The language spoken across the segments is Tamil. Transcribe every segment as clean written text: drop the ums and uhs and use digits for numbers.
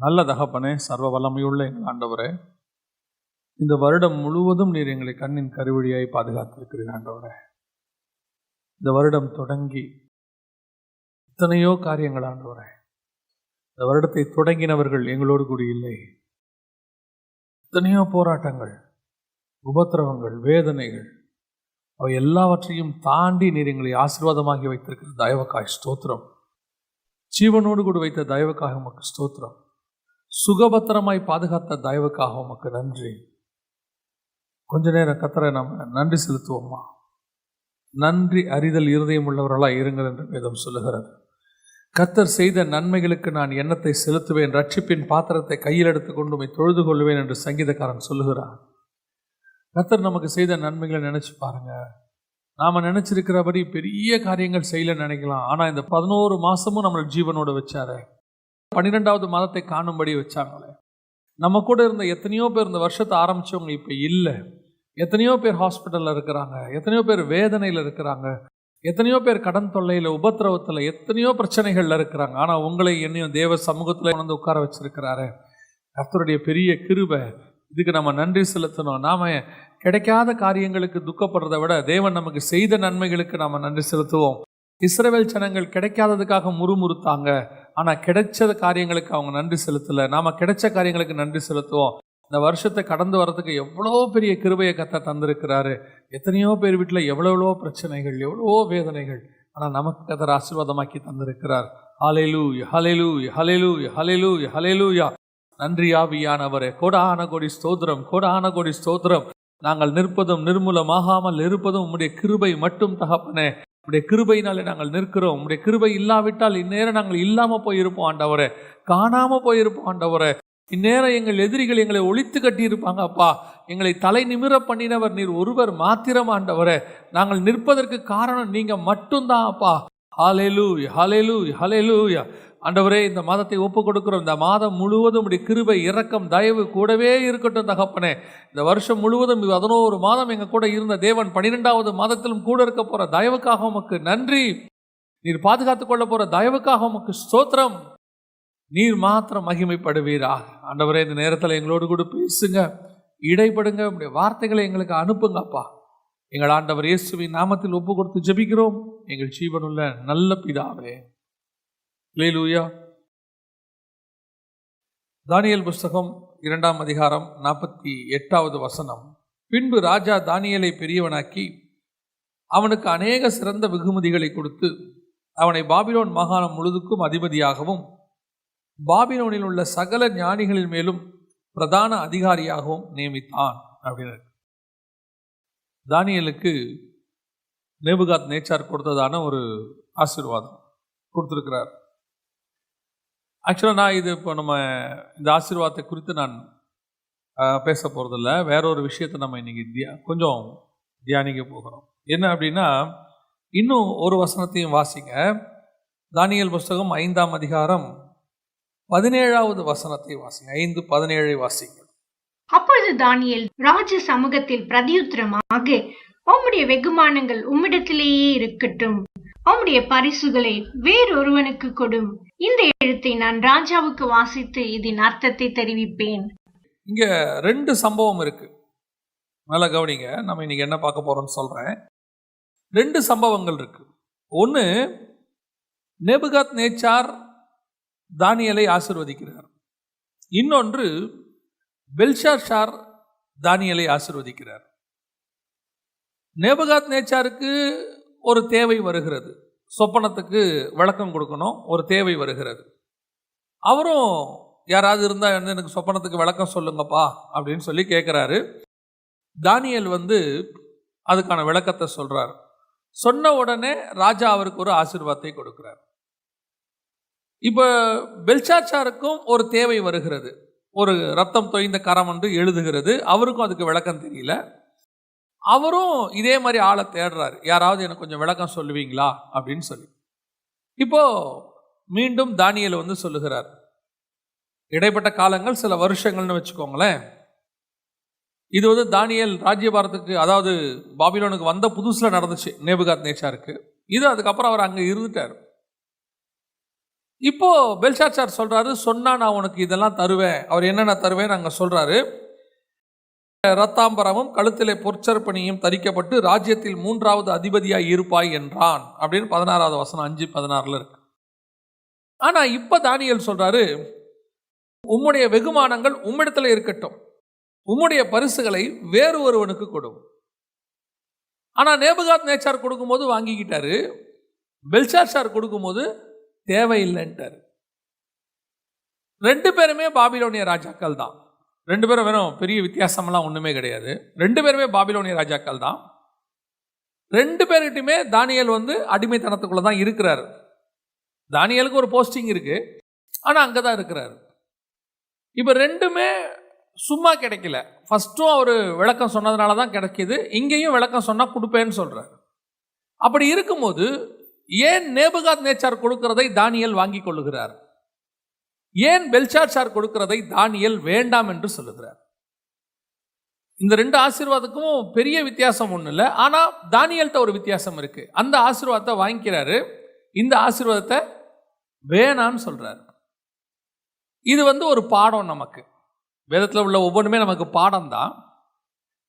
நல்ல தகப்பனே, சர்வ வல்லமையுள்ள எங்கள் ஆண்டவரே, இந்த வருடம் முழுவதும் நீர் எங்களை கண்ணின் கருவழியாய் பாதுகாத்திருக்கிறீர் ஆண்டவரே. இந்த வருடம் தொடங்கி எத்தனையோ காரியங்கள் ஆண்டவரே. இந்த வருடத்தை தொடங்கினவர்கள் எங்களோடு கூட இல்லை. எத்தனையோ போராட்டங்கள், உபத்திரவங்கள், வேதனைகள், அவை எல்லாவற்றையும் தாண்டி நீர் எங்களை ஆசீர்வாதமாகி வைத்திருக்கிற தயவுக்காய் ஸ்தோத்திரம். ஜீவனோடு கூட வைத்த தயவுக்காக உமக்கு ஸ்தோத்திரம். சுகபத்திரமாய் பாதுகாத்த தயவுக்காக உமக்கு நன்றி. கொஞ்ச நேரம் கர்த்தரை நம்ம நன்றி செலுத்துவோமா? நன்றி அறிதல் இருதயம் உள்ளவர்களாக இருங்கள் என்று வேதம் சொல்லுகிறது. கர்த்தர் செய்த நன்மைகளுக்கு நான் எண்ணத்தை செலுத்துவேன், ரட்சிப்பின் பாத்திரத்தை கையில் எடுத்துக்கொண்டு உம்மை தொழுது கொள்வேன் என்று சங்கீதக்காரன் சொல்லுகிறார். கர்த்தர் நமக்கு செய்த நன்மைகளை நினைச்சு பாருங்க. நாம நினைச்சிருக்கிறபடி பெரிய காரியங்கள் செய்யல நினைக்கலாம். ஆனா இந்த 11 மாசமும் நம்மளை ஜீவனோட வச்சாரு. 12வது மாதத்தை காணும்படி வச்சாங்களே. நம்ம கூட இருந்த எத்தனையோ பேர் இந்த வருஷத்தை ஆரம்பிச்சவங்க இப்ப இல்லை. எத்தனையோ பேர் ஹாஸ்பிட்டல்ல இருக்கிறாங்க, எத்தனையோ பேர் வேதனையில இருக்கிறாங்க, எத்தனையோ பேர் கடன் தொல்லையில, உபத்திரவத்துல, எத்தனையோ பிரச்சனைகள்ல இருக்கிறாங்க. ஆனா உங்களை என்னையும் தேவ சமூகத்துல வந்து உட்கார வச்சிருக்கிறாரு. கர்த்தருடைய பெரிய கிருபை. இதுக்கு நம்ம நன்றி செலுத்தணும். நாம கிடைக்காத காரியங்களுக்கு துக்கப்படுறதை விட தேவன் நமக்கு செய்த நன்மைகளுக்கு நாம நன்றி செலுத்துவோம். இஸ்ரவேல் ஜனங்கள் கிடைக்காததுக்காக முறுமுறுத்தாங்க. ஆனா கிடைச்ச காரியங்களுக்கு அவங்க நன்றி செலுத்தல. நாம கிடைச்ச காரியங்களுக்கு நன்றி செலுத்துவோம். இந்த வருஷத்தை கடந்து வரதுக்கு எவ்வளோ பெரிய கிருபையை கர்த்தர் தந்திருக்கிறாரு. எத்தனையோ பேர் வீட்டில் எவ்வளோ பிரச்சனைகள், எவ்வளவோ வேதனைகள், ஆனால் நமக்கு கர்த்தர் ஆசீர்வாதமாக்கி தந்திருக்கிறார். ஹல்லேலூயா, ஹல்லேலூயா, ஹல்லேலூயா, ஹல்லேலூயா, ஹல்லேலூயா. நன்றி ஆவியானவரே. கோடான கோடி ஸ்தோத்திரம், கோடான கோடி ஸ்தோத்திரம். நாங்கள் நிற்பதும் நிர்மூலமாகாமல் இருப்பதும் உம்முடைய கிருபை மட்டும் தகப்பனே. உம்முடைய கிருபையினாலே நாங்கள் நிற்கிறோம். உம்முடைய கிருபை இல்லாவிட்டால் இந்நேரம் நாங்கள் இல்லாமல் போயிருப்போம் ஆண்டவரே, காணாமல் போயிருப்போம் ஆண்டவரே. இந்நேரம் எங்கள் எதிரிகள் எங்களை ஒழித்து கட்டியிருப்பாங்க அப்பா. எங்களை தலை நிமிர பண்ணினவர் நீர் ஒருவர் மாத்திரம் ஆண்டவரே. நாங்கள் நிற்பதற்கு காரணம் நீங்க மட்டும்தான் அப்பா. ஹல்லேலூயா, ஹல்லேலூயா, ஹல்லேலூயா. ஆண்டவரே, இந்த மாதத்தை ஒப்பு கொடுக்கிறோம். இந்த மாதம் முழுவதும் உடைய கிருபை, இரக்கம், தயவு கூடவே இருக்கட்டும் தகப்பனே. இந்த வருஷம் முழுவதும் 11 மாதம் எங்க கூட இருந்த தேவன் 12வது மாதத்திலும் கூட இருக்க போற தயவுக்காக உமக்கு நன்றி. நீர் பாதுகாத்துக் கொள்ள போற தயவுக்காக உமக்கு ஸ்தோத்திரம். நீர் மாத்திரம் மகிமைப்படுவீரா ஆண்டவரே. இந்த நேரத்தில் எங்களோடு கூட பேசுங்க, இடைப்படுங்க, உடைய வார்த்தைகளை எங்களுக்கு அனுப்புங்க அப்பா. எங்கள் ஆண்டவர் இயேசுவின் நாமத்தில் ஒப்பு கொடுத்து ஜெபிக்கிறோம் எங்கள் ஜீவனுள்ள நல்ல பிதாவே. அல்லேலூயா. தானியேல் புஸ்தகம் 2ஆம் அதிகாரம் 48வது வசனம். பின்பு ராஜா தானியேலை பெரியவனாக்கி அவனுக்கு அநேக சிறந்த வெகுமதிகளை கொடுத்து அவனை பாபிலோன் மாகாணம் முழுதுக்கும் அதிபதியாகவும் பாபிலோனில் உள்ள சகல ஞானிகளின் மேலும் பிரதான அதிகாரியாகவும் நியமித்தான் அப்படின்னு. தானியேலுக்கு நேபுகாத் நேச்சார் கொடுத்ததான ஒரு ஆசீர்வாதம் கொடுத்துருக்கிறார். ஆக்சுவலாக நான் இது இப்போ நம்ம இந்த ஆசீர்வாதத்தை குறித்து நான் பேச போகிறதில்ல. வேற ஒரு விஷயத்தை நம்ம இன்னைக்கு கொஞ்சம் தியானிக்க போகிறோம். என்ன அப்படின்னா, இன்னும் ஒரு வசனத்தையும் வாசிங்க. தானியேல் புஸ்தகம் 5ஆம் அதிகாரம் 17வது வசனத்தை வாசிங்க. 5:17 வாசிங்க. அப்பொழுது தானியேல் ராஜ சமூகத்தில் பிரதியுத்தரமாக, உம்முடைய வெகுமானங்கள் உம்மிடத்திலேயே இருக்கட்டும், உம்முடைய பரிசுகளை வேறொருவனுக்கு கொடும். இந்த எழுத்தை நான் ராஜாவுக்கு வாசித்து இதன் அர்த்தத்தை தெரிவிப்பேன். இங்க 2 சம்பவம் இருக்கு, நல்லா கவனிங்க. நம்ம இன்னைக்கு என்ன பார்க்க போறோம்னு சொல்றேன். 2 சம்பவங்கள் இருக்கு. ஒன்று, நேபுகாத் நேச்சார் தானியேலை ஆசீர்வதிக்கிறார். இன்னொன்று, பெல்ஷாத்சார் தானியேலை ஆசீர்வதிக்கிறார். நேபுகாத் நேச்சாருக்கு ஒரு தேவை வருகிறது, சொப்பனத்துக்கு விளக்கம் கொடுக்கணும், ஒரு தேவை வருகிறது. அவரும் யாராவது இருந்தால் எனக்கு சொப்பனத்துக்கு விளக்கம் சொல்லுங்கப்பா அப்படின்னு சொல்லி கேட்குறாரு. தானியேல் அதுக்கான விளக்கத்தை சொல்றார். சொன்ன உடனே ராஜா அவருக்கு ஒரு ஆசீர்வாதத்தை கொடுக்கிறார். இப்போ பெல்ஷாத்சாருக்கும் ஒரு தேவை வருகிறது, ஒரு ரத்தம் தோய்ந்த கரம் என்று எழுதுகிறது. அவருக்கும் அதுக்கு விளக்கம் தெரியல. அவரும் இதே மாதிரி ஆளை தேடுறாரு, யாராவது எனக்கு கொஞ்சம் விளக்கம் சொல்லுவீங்களா அப்படின்னு சொல்லி. இப்போ மீண்டும் தானியேல் சொல்லுகிறார். இடைப்பட்ட காலங்கள் சில வருஷங்கள்னு வச்சுக்கோங்களேன். இது தானியேல் ராஜ்யபாரத்துக்கு, அதாவது பாபிலோனுக்கு வந்த புதுசுல நடந்துச்சு நேபுகாத் நேச்சாருக்கு. இது அதுக்கப்புறம் அவர் அங்கே இருந்துட்டார். இப்போ பெல்ஷாத்சார் சொல்றாரு, சொன்னா நான் உனக்கு இதெல்லாம் தருவேன். அவர் என்னென்ன தருவேன் அங்க சொல்றாரு. ரத்தாம்பரமும் கழுத்திலே பொற்சற்பணியும் தரிக்கப்பட்டு ராஜ்யத்தில் 3வது அதிபதியாய் இருப்பாய் என்றான் அப்படின்னு 16வது வசனம் 5:16 இருக்கு. ஆனா இப்ப தானியேல் சொல்றாரு, உம்முடைய வெகுமானங்கள் உம்மிடத்துல இருக்கட்டும், உம்முடைய பரிசுகளை வேறு ஒருவனுக்கு கொடும். ஆனா நேபுகாத்நேச்சார் கொடுக்கும்போது வாங்கிக்கிட்டாரு, பெல்ஷாத்சார் கொடுக்கும்போது தேவையில்லைன்ட்டார். 2 பேருமே பாபிலோனிய ராஜாக்கள் தான். 2 பேரும் வேணும், பெரிய வித்தியாசமெல்லாம் ஒன்றுமே கிடையாது. 2 பேருமே பாபிலோனிய ராஜாக்கள் தான். 2 பேர்கிட்டையுமே தானியேல் அடிமைத்தனத்துக்குள்ள தான் இருக்கிறாரு. தானியேலுக்கு ஒரு போஸ்டிங் இருக்கு, ஆனால் அங்கே தான் இருக்கிறாரு. இப்போ 2மே சும்மா கிடைக்கல. ஃபஸ்ட்டும் அவர் விளக்கம் சொன்னதுனால தான் கிடைக்கிது, இங்கேயும் விளக்கம் சொன்னால் கொடுப்பேன்னு சொல்கிறார். அப்படி இருக்கும்போது ஏன் நேபுகாத்நேச்சார் கொடுக்கிறதை தானியேல் வாங்கி கொள்ளுகிறார்? ஏன் பெல்ஷாத்சார் கொடுக்கிறதை தானியேல் வேண்டாம் என்று சொல்லுகிறார்? இந்த 2 ஆசீர்வாதத்துக்கும் பெரிய வித்தியாசம் ஒன்றும் இல்லை, ஆனால் தானியேல்கிட்ட ஒரு வித்தியாசம் இருக்கு. அந்த ஆசீர்வாதத்தை வாங்கிக்கிறாரு, இந்த ஆசீர்வாதத்தை வேணான்னு சொல்றாரு. இது ஒரு பாடம். நமக்கு வேதத்தில் உள்ள ஒவ்வொன்றுமே நமக்கு பாடம் தான்.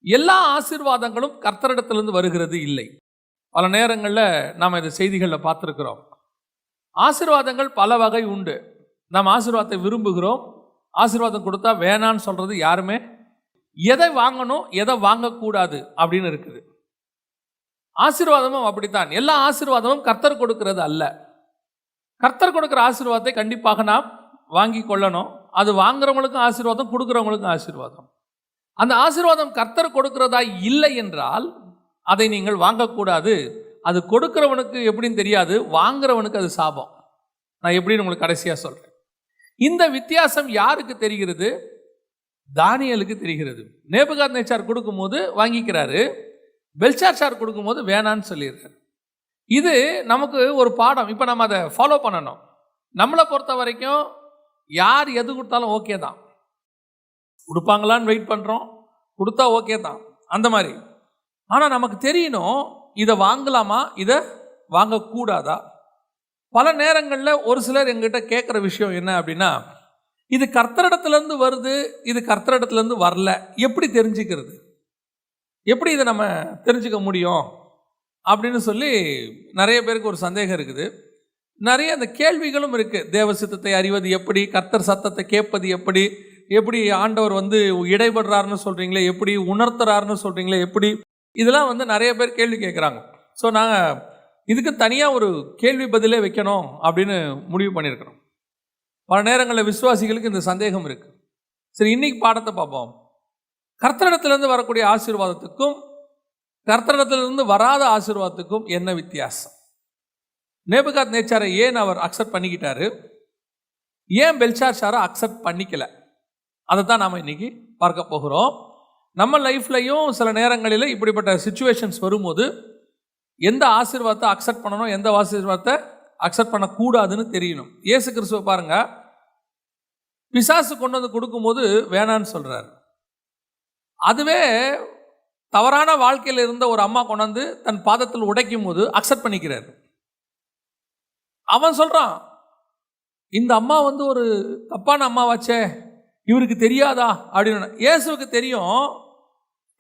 எல்லா ஆசீர்வாதங்களும் கர்த்தரிடத்திலிருந்து வருகிறது இல்லை. பல நேரங்களில் நாம் இந்த செய்திகளில் பார்த்துருக்கிறோம். ஆசீர்வாதங்கள் பல வகை உண்டு. நாம் ஆசீர்வாதத்தை விரும்புகிறோம், ஆசீர்வாதம் கொடுத்தா வேணான்னு சொல்றது யாருமே. எதை வாங்கணும் எதை வாங்கக்கூடாது அப்படின்னு இருக்குது. ஆசீர்வாதமும் அப்படித்தான். எல்லா ஆசீர்வாதமும் கர்த்தர் கொடுக்கிறது அல்ல. கர்த்தர் கொடுக்கிற ஆசீர்வாதத்தை கண்டிப்பாக நாம் வாங்கி கொள்ளணும். அது வாங்குறவங்களுக்கும் ஆசீர்வாதம், கொடுக்குறவங்களுக்கும் ஆசீர்வாதம். அந்த ஆசீர்வாதம் கர்த்தர் கொடுக்கிறதா இல்லை என்றால் அதை நீங்கள் வாங்கக்கூடாது. அது கொடுக்கிறவனுக்கு எப்படின்னு தெரியாது, வாங்குறவனுக்கு அது சாபம். நான் எப்படின்னு உங்களுக்கு கடைசியாக சொல்றேன். இந்த வித்தியாசம் யாருக்கு தெரிகிறது? தானியேலுக்கு தெரிகிறது. நேபுகாத்நேச்சார் கொடுக்கும்போது வாங்கிக்கிறாரு, பெல்ஷாத்சார் கொடுக்கும்போது வேணான்னு சொல்லிடுறாரு. இது நமக்கு ஒரு பாடம். இப்போ நம்ம அதை ஃபாலோ பண்ணணும். நம்மளை பொறுத்த வரைக்கும் யார் எது கொடுத்தாலும் ஓகே தான். கொடுப்பாங்களான்னு வெயிட் பண்ணுறோம், கொடுத்தா ஓகே தான் அந்த மாதிரி. ஆனால் நமக்கு தெரியணும், இதை வாங்கலாமா இதை வாங்கக்கூடாதா. பல நேரங்களில் ஒரு சிலர் எங்கிட்ட கேட்குற விஷயம் என்ன அப்படின்னா, இது கர்த்தரிடத்துலேருந்து வருது, இது கர்த்தரிடத்துலேருந்து வரல, எப்படி தெரிஞ்சுக்கிறது, எப்படி இதை நம்ம தெரிஞ்சுக்க முடியும் அப்படின்னு சொல்லி நிறைய பேருக்கு ஒரு சந்தேகம் இருக்குது. நிறைய அந்த கேள்விகளும் இருக்குது. தேவ சித்தத்தை அறிவது எப்படி, கர்த்தர் சத்தத்தை கேட்பது எப்படி, எப்படி ஆண்டவர் இடைபடுறாருன்னு சொல்கிறீங்களே எப்படி, உணர்த்துறாருன்னு சொல்கிறீங்களே எப்படி, இதெல்லாம் நிறைய பேர் கேள்வி கேட்குறாங்க. ஸோ நாங்கள் இதுக்கு தனியாக ஒரு கேள்வி பதிலே வைக்கணும் அப்படின்னு முடிவு பண்ணியிருக்கிறோம். பல நேரங்களில் விசுவாசிகளுக்கு இந்த சந்தேகம் இருக்குது. சரி, இன்னைக்கு பாடத்தை பார்ப்போம். கர்த்தரிடத்திலிருந்து வரக்கூடிய ஆசீர்வாதத்துக்கும் கர்த்தரிடத்திலிருந்து வராத ஆசீர்வாதத்துக்கும் என்ன வித்தியாசம்? நேபுகாத்நேச்சாரை ஏன் அவர் அக்செப்ட் பண்ணிக்கிட்டாரு, ஏன் பெல்ஷாத்சாரை அக்செப்ட் பண்ணிக்கல, அதை தான் நாம் இன்னைக்கு பார்க்க போகிறோம். நம்ம லைஃப்லையும் சில நேரங்களில் இப்படிப்பட்ட சிச்சுவேஷன்ஸ் வரும்போது எந்த ஆசீர்வாதத்தை அக்செப்ட் பண்ணணும், எந்த ஆசீர்வாதத்தை அக்செப்ட் பண்ணக்கூடாதுன்னு தெரியணும். இயேசு கிறிஸ்துவை பாருங்க, பிசாசு கொண்டு கொடுக்கும்போது வேணான்னு சொல்றாரு. அதுவே தவறான வாழ்க்கையில் இருந்த ஒரு அம்மா கொண்டாந்து தன் பாதத்தில் உடைக்கும் போது அக்செப்ட் பண்ணிக்கிறார். அவன் சொல்றான், இந்த அம்மா ஒரு தப்பான அம்மாவாச்சே, இவருக்கு தெரியாதா அப்படின்னு. இயேசுவுக்கு தெரியும்,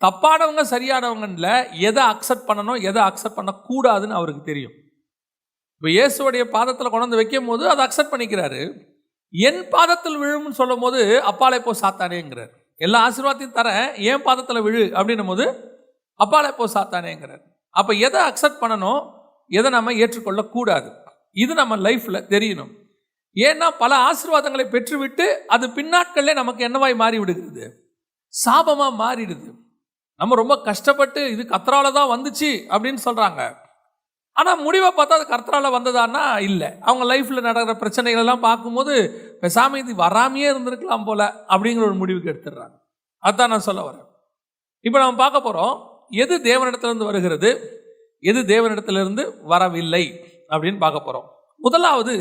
தப்பானவங்க சரியானவங்கல எதை அக்செப்ட் பண்ணணும் எதை அக்செப்ட் பண்ணக்கூடாதுன்னு அவருக்கு தெரியும். இப்போ இயேசுடைய பாதத்தில் கொண்டு வைக்கும் போது அதை அக்செப்ட் பண்ணிக்கிறாரு. என் பாதத்தில் விழும்னு சொல்லும் போது அப்பாலே போ சாத்தானேங்கிறார். எல்லா ஆசீர்வாதத்தையும் தரேன், என் பாதத்தில் விழு அப்படின்னும் போது அப்பாலே போ சாத்தானேங்கிறார். அப்போ எதை அக்செப்ட் பண்ணணும், எதை நம்ம ஏற்றுக்கொள்ளக்கூடாது, இது நம்ம லைஃப்பில் தெரியணும். ஏன்னா பல ஆசீர்வாதங்களை பெற்றுவிட்டு அது பின்னாட்களே நமக்கு என்னவாய் மாறி விடுகிறது, சாபமாக மாறிடுது. நம்ம ரொம்ப கஷ்டப்பட்டு இது கர்த்தரால தான் வந்துச்சு அப்படின்னு சொல்கிறாங்க. ஆனால் முடிவை பார்த்தா அது கர்த்தரால வந்ததான்னா இல்லை. அவங்க லைஃப்பில் நடக்கிற பிரச்சனைகள் எல்லாம் பார்க்கும்போது பேசாம இது வராமையே இருந்திருக்கலாம் போல அப்படிங்கிற ஒரு முடிவுக்கு எடுத்துடுறாங்க. அதுதான் நான் சொல்ல வரேன். இப்போ நம்ம பார்க்க போகிறோம், எது தேவனிடத்திலிருந்து வருகிறது, எது தேவனிடத்திலிருந்து வரவில்லை அப்படின்னு பார்க்க போகிறோம். முதலாவது,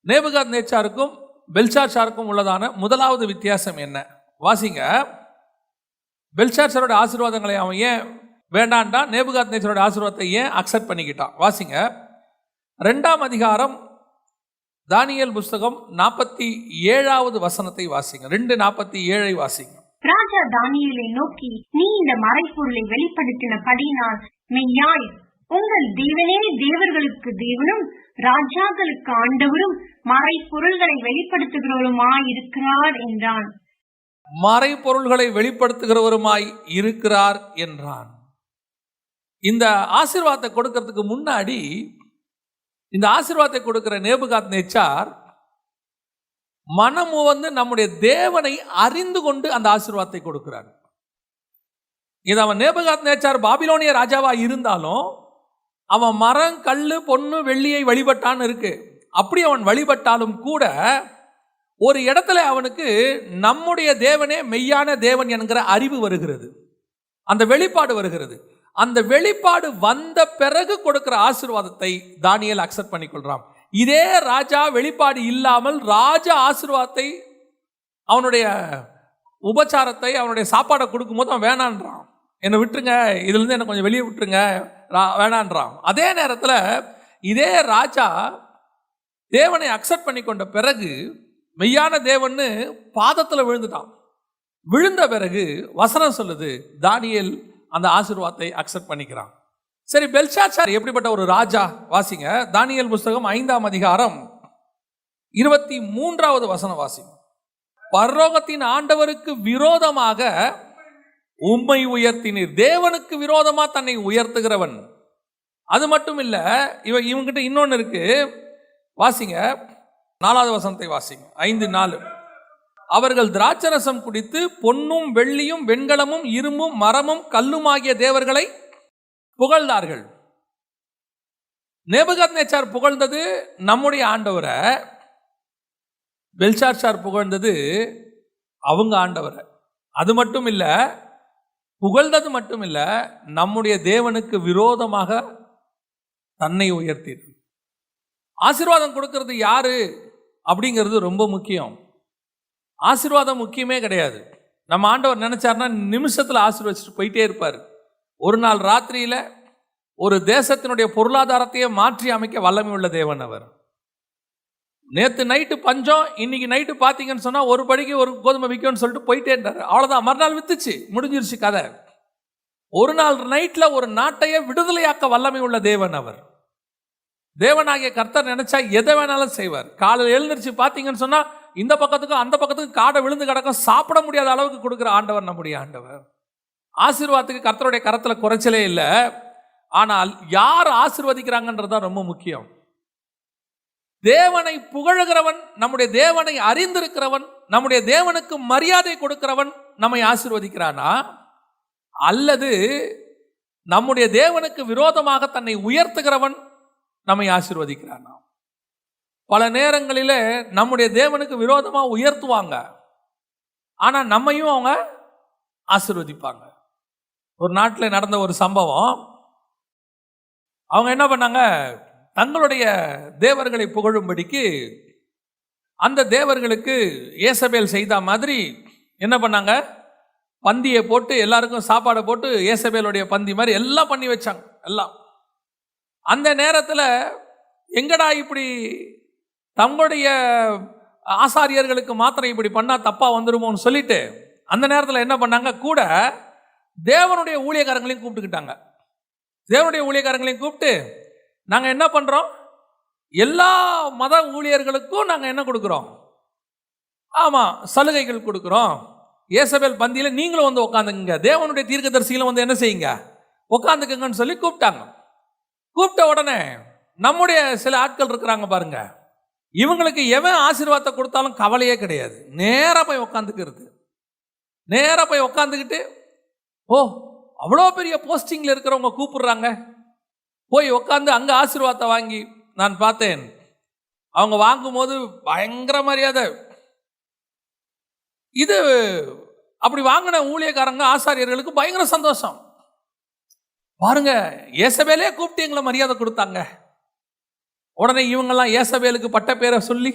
நேபுகாத்நேச்சாருக்கும் பெல்ஷாத்சாருக்கும் உள்ளதான முதலாவது வித்தியாசம் என்ன வாசிங்க. பெல்ஷாத்சாரோட ஆசீர்வாதங்களை அவன் ஏன் வேண்டான்டா, நேபுகாத்நேச்சாரோட ஆசீர்வாதத்தை ஏன் அக்செப்ட் பண்ணிக்கிட்டான்? வாசிங்க 2ஆம் அதிகாரம் தானியேல் புஸ்தகம் 47வது வசனத்தை வாசிங்க. 2:47 வாசிங்க. ராஜா தானியேலை நோக்கி, நீ இந்த மறைப்பொருளை வெளிப்படுத்தினபடியினால் மெய்யாய் உங்கள் தேவனே தேவர்களுக்கு தேவனும் ராஜாக்களுக்கு ஆண்டவரும் மறைப்பொருள்களை வெளிப்படுத்துகிறவருமாய் இருக்கிறார் என்றான். மறைப்பொருள்களை வெளிப்படுத்துகிறவருமாய் இருக்கிறார் என்றான். இந்த ஆசீர்வாதத்தை கொடுக்கறதுக்கு முன்னாடி இந்த ஆசீர்வாதத்தை கொடுக்கிற நேபுகாத்நேச்சார் மனமு வந்து நம்முடைய தேவனை அறிந்து கொண்டு அந்த ஆசீர்வாதத்தை கொடுக்கிறார். இது அவன் நேபுகாத்நேச்சார் பாபிலோனிய ராஜாவா இருந்தாலும் அவன் மரம், கல்லு, பொண்ணு, வெள்ளியை வழிபட்டான்னு இருக்கு. அப்படி அவன் வழிபட்டாலும் கூட ஒரு இடத்துல அவனுக்கு நம்முடைய தேவனே மெய்யான தேவன் என்கிற அறிவு வருகிறது, அந்த வெளிப்பாடு வருகிறது. அந்த வெளிப்பாடு வந்த பிறகு கொடுக்கிற ஆசீர்வாதத்தை தானியேல் அக்செப்ட் பண்ணிக்கொள்றான். இதே ராஜா வெளிப்பாடு இல்லாமல் ராஜ ஆசீர்வாதத்தை, அவனுடைய உபச்சாரத்தை, அவனுடைய சாப்பாடை கொடுக்கும்போது அவன் வேணான்றான். என்னை விட்டுருங்க, இதுல இருந்து என்னை கொஞ்சம் வெளியே விட்டுருங்க, வேணான்றான். அதே நேரத்தில் இதே ராஜா தேவனை அக்செப்ட் பண்ணி கொண்ட பிறகு மெய்யான தேவன்னு பாதத்தில் விழுந்துட்டான். விழுந்த பிறகு வசனம் சொல்லுது, தானியேல் அந்த ஆசீர்வாதத்தை அக்செப்ட் பண்ணிக்கிறான். சரி, பெல்ஷாத்சார் எப்படிப்பட்ட ஒரு ராஜா? வாசிங்க. தானியேல் புஸ்தகம் 5ஆம் அதிகாரம் 23வது வசனம் வாசிங்க. பரலோகத்தின் ஆண்டவருக்கு விரோதமாக உம்மை உயர்த்தினீர். தேவனுக்கு விரோதமா தன்னை உயர்த்துகிறவன். அது மட்டும் இல்ல, இவங்கிட்ட இன்னொன்னு இருக்கு. வாசிங்க 4வது வசனத்தை வாசிங்க. 5:4. அவர்கள் திராட்சரசம் குடித்து பொன்னும் வெள்ளியும் வெண்கலமும் இரும்பும் மரமும் கல்லுமாகிய தேவர்களை புகழ்ந்தார்கள். நேபுகாத்நேச்சார் புகழ்ந்தது நம்முடைய ஆண்டவரை, பெல்ஷாத்சார் புகழ்ந்தது அவங்க ஆண்டவரை. அது மட்டும் இல்ல, புகழ்ந்தது மட்டும் இல்ல, நம்முடைய தேவனுக்கு விரோதமாக தன்னை உயர்த்தி. ஆசீர்வாதம் கொடுக்கிறது யாரு அப்படிங்கிறது ரொம்ப முக்கியம். ஆசீர்வாதம் முக்கியமே கிடையாது. நம்ம ஆண்டவர் நினைச்சார்னா நிமிஷத்தில் ஆசீர்வதிச்சுட்டு போயிட்டே இருப்பார். ஒரு நாள் ராத்திரியில ஒரு தேசத்தினுடைய பொருளாதாரத்தையே மாற்றி அமைக்க வல்லமை உள்ள தேவன் அவர். நேற்று நைட்டு பஞ்சம், இன்னைக்கு நைட்டு பார்த்தீங்கன்னு சொன்னா ஒரு படிக்கு ஒரு கோதுமை விற்கும்னு சொல்லிட்டு போயிட்டே இருந்தார். அவ்வளோதான், மறுநாள் வித்துச்சு, முடிஞ்சிருச்சு கதை. ஒரு நாள் நைட்ல ஒரு நாட்டையே விடுதலையாக்க வல்லமை உள்ள தேவன் அவர். தேவனாகிய கர்த்தர் நினைச்சா எதை வேணாலும் செய்வார். காலையில் எழுந்திருச்சு பார்த்தீங்கன்னு சொன்னா இந்த பக்கத்துக்கும் அந்த பக்கத்துக்கும் காடை விழுந்து கிடக்கும், சாப்பிட முடியாத அளவுக்கு கொடுக்குற ஆண்டவர் நம்முடைய ஆண்டவர். ஆசீர்வாதத்துக்கு கர்த்தருடைய கரத்துல குறைச்சலே இல்லை. ஆனால் யார் ஆசீர்வதிக்கிறாங்கன்றதுதான் ரொம்ப முக்கியம். தேவனை புகழுகிறவன், நம்முடைய தேவனை அறிந்திருக்கிறவன், நம்முடைய தேவனுக்கு மரியாதை கொடுக்கிறவன் நம்மை ஆசீர்வதிக்கிறானா, அல்லது நம்முடைய தேவனுக்கு விரோதமாக தன்னை உயர்த்துகிறவன் நம்மை ஆசீர்வதிக்கிறானா? பல நேரங்களில் நம்முடைய தேவனுக்கு விரோதமாக உயர்த்துவாங்க, ஆனால் நம்மையும் அவங்க ஆசீர்வதிப்பாங்க. ஒரு நாட்டில் நடந்த ஒரு சம்பவம். அவங்க என்ன பண்ணாங்க, தங்களுடைய தேவர்களை புகழும்படிக்கு அந்த தேவர்களுக்கு ஏசபேல் செய்த மாதிரி என்ன பண்ணாங்க, பந்தியை போட்டு எல்லாருக்கும் சாப்பாடை போட்டு ஏசபேலுடைய பந்தி மாதிரி எல்லாம் பண்ணி வச்சாங்க. எல்லாம் அந்த நேரத்தில் எங்கடா இப்படி தங்களுடைய ஆசாரியர்களுக்கு மாத்திரம் இப்படி பண்ணால் தப்பாக வந்துருமோன்னு சொல்லிட்டு அந்த நேரத்தில் என்ன பண்ணாங்க, கூட தேவனுடைய ஊழியக்காரங்களையும் கூப்பிட்டுக்கிட்டாங்க. தேவனுடைய ஊழியக்காரங்களையும் கூப்பிட்டு, நாங்கள் என்ன பண்ணுறோம், எல்லா மத ஊழியர்களுக்கும் நாங்கள் என்ன கொடுக்குறோம், ஆமாம் சலுகைகள் கொடுக்குறோம். ஏசபேல் பந்தியில் நீங்களும் வந்து உட்காந்துக்குங்க, தேவனுடைய தீர்க்கதரிசிகளும் வந்து என்ன செய்யுங்க, உட்காந்துக்குங்கன்னு சொல்லி கூப்பிட்டாங்க. கூப்பிட்ட உடனே நம்முடைய சில ஆட்கள் இருக்கிறாங்க பாருங்க, இவங்களுக்கு எவன் ஆசீர்வாதத்தை கொடுத்தாலும் கவலையே கிடையாது. நேராக போய் உட்காந்துக்கிறது. நேராக போய் உட்காந்துக்கிட்டு, ஓ அவ்வளோ பெரிய போஸ்டிங்கில் இருக்கிறவங்க கூப்பிடுறாங்க, போய் உட்காந்து அங்கே ஆசீர்வாதத்தை வாங்கி நான் பார்த்தேன். அவங்க வாங்கும்போது பயங்கர மரியாதை. இது அப்படி வாங்கின ஊழியக்காரங்க ஆசாரியர்களுக்கு பயங்கர சந்தோஷம். பாருங்க, ஏசபேலே கூப்பிட்டு எங்களை மரியாதை கொடுத்தாங்க. உடனே இவங்கெல்லாம் ஏசபேலுக்கு பட்ட பேரை சொல்லி,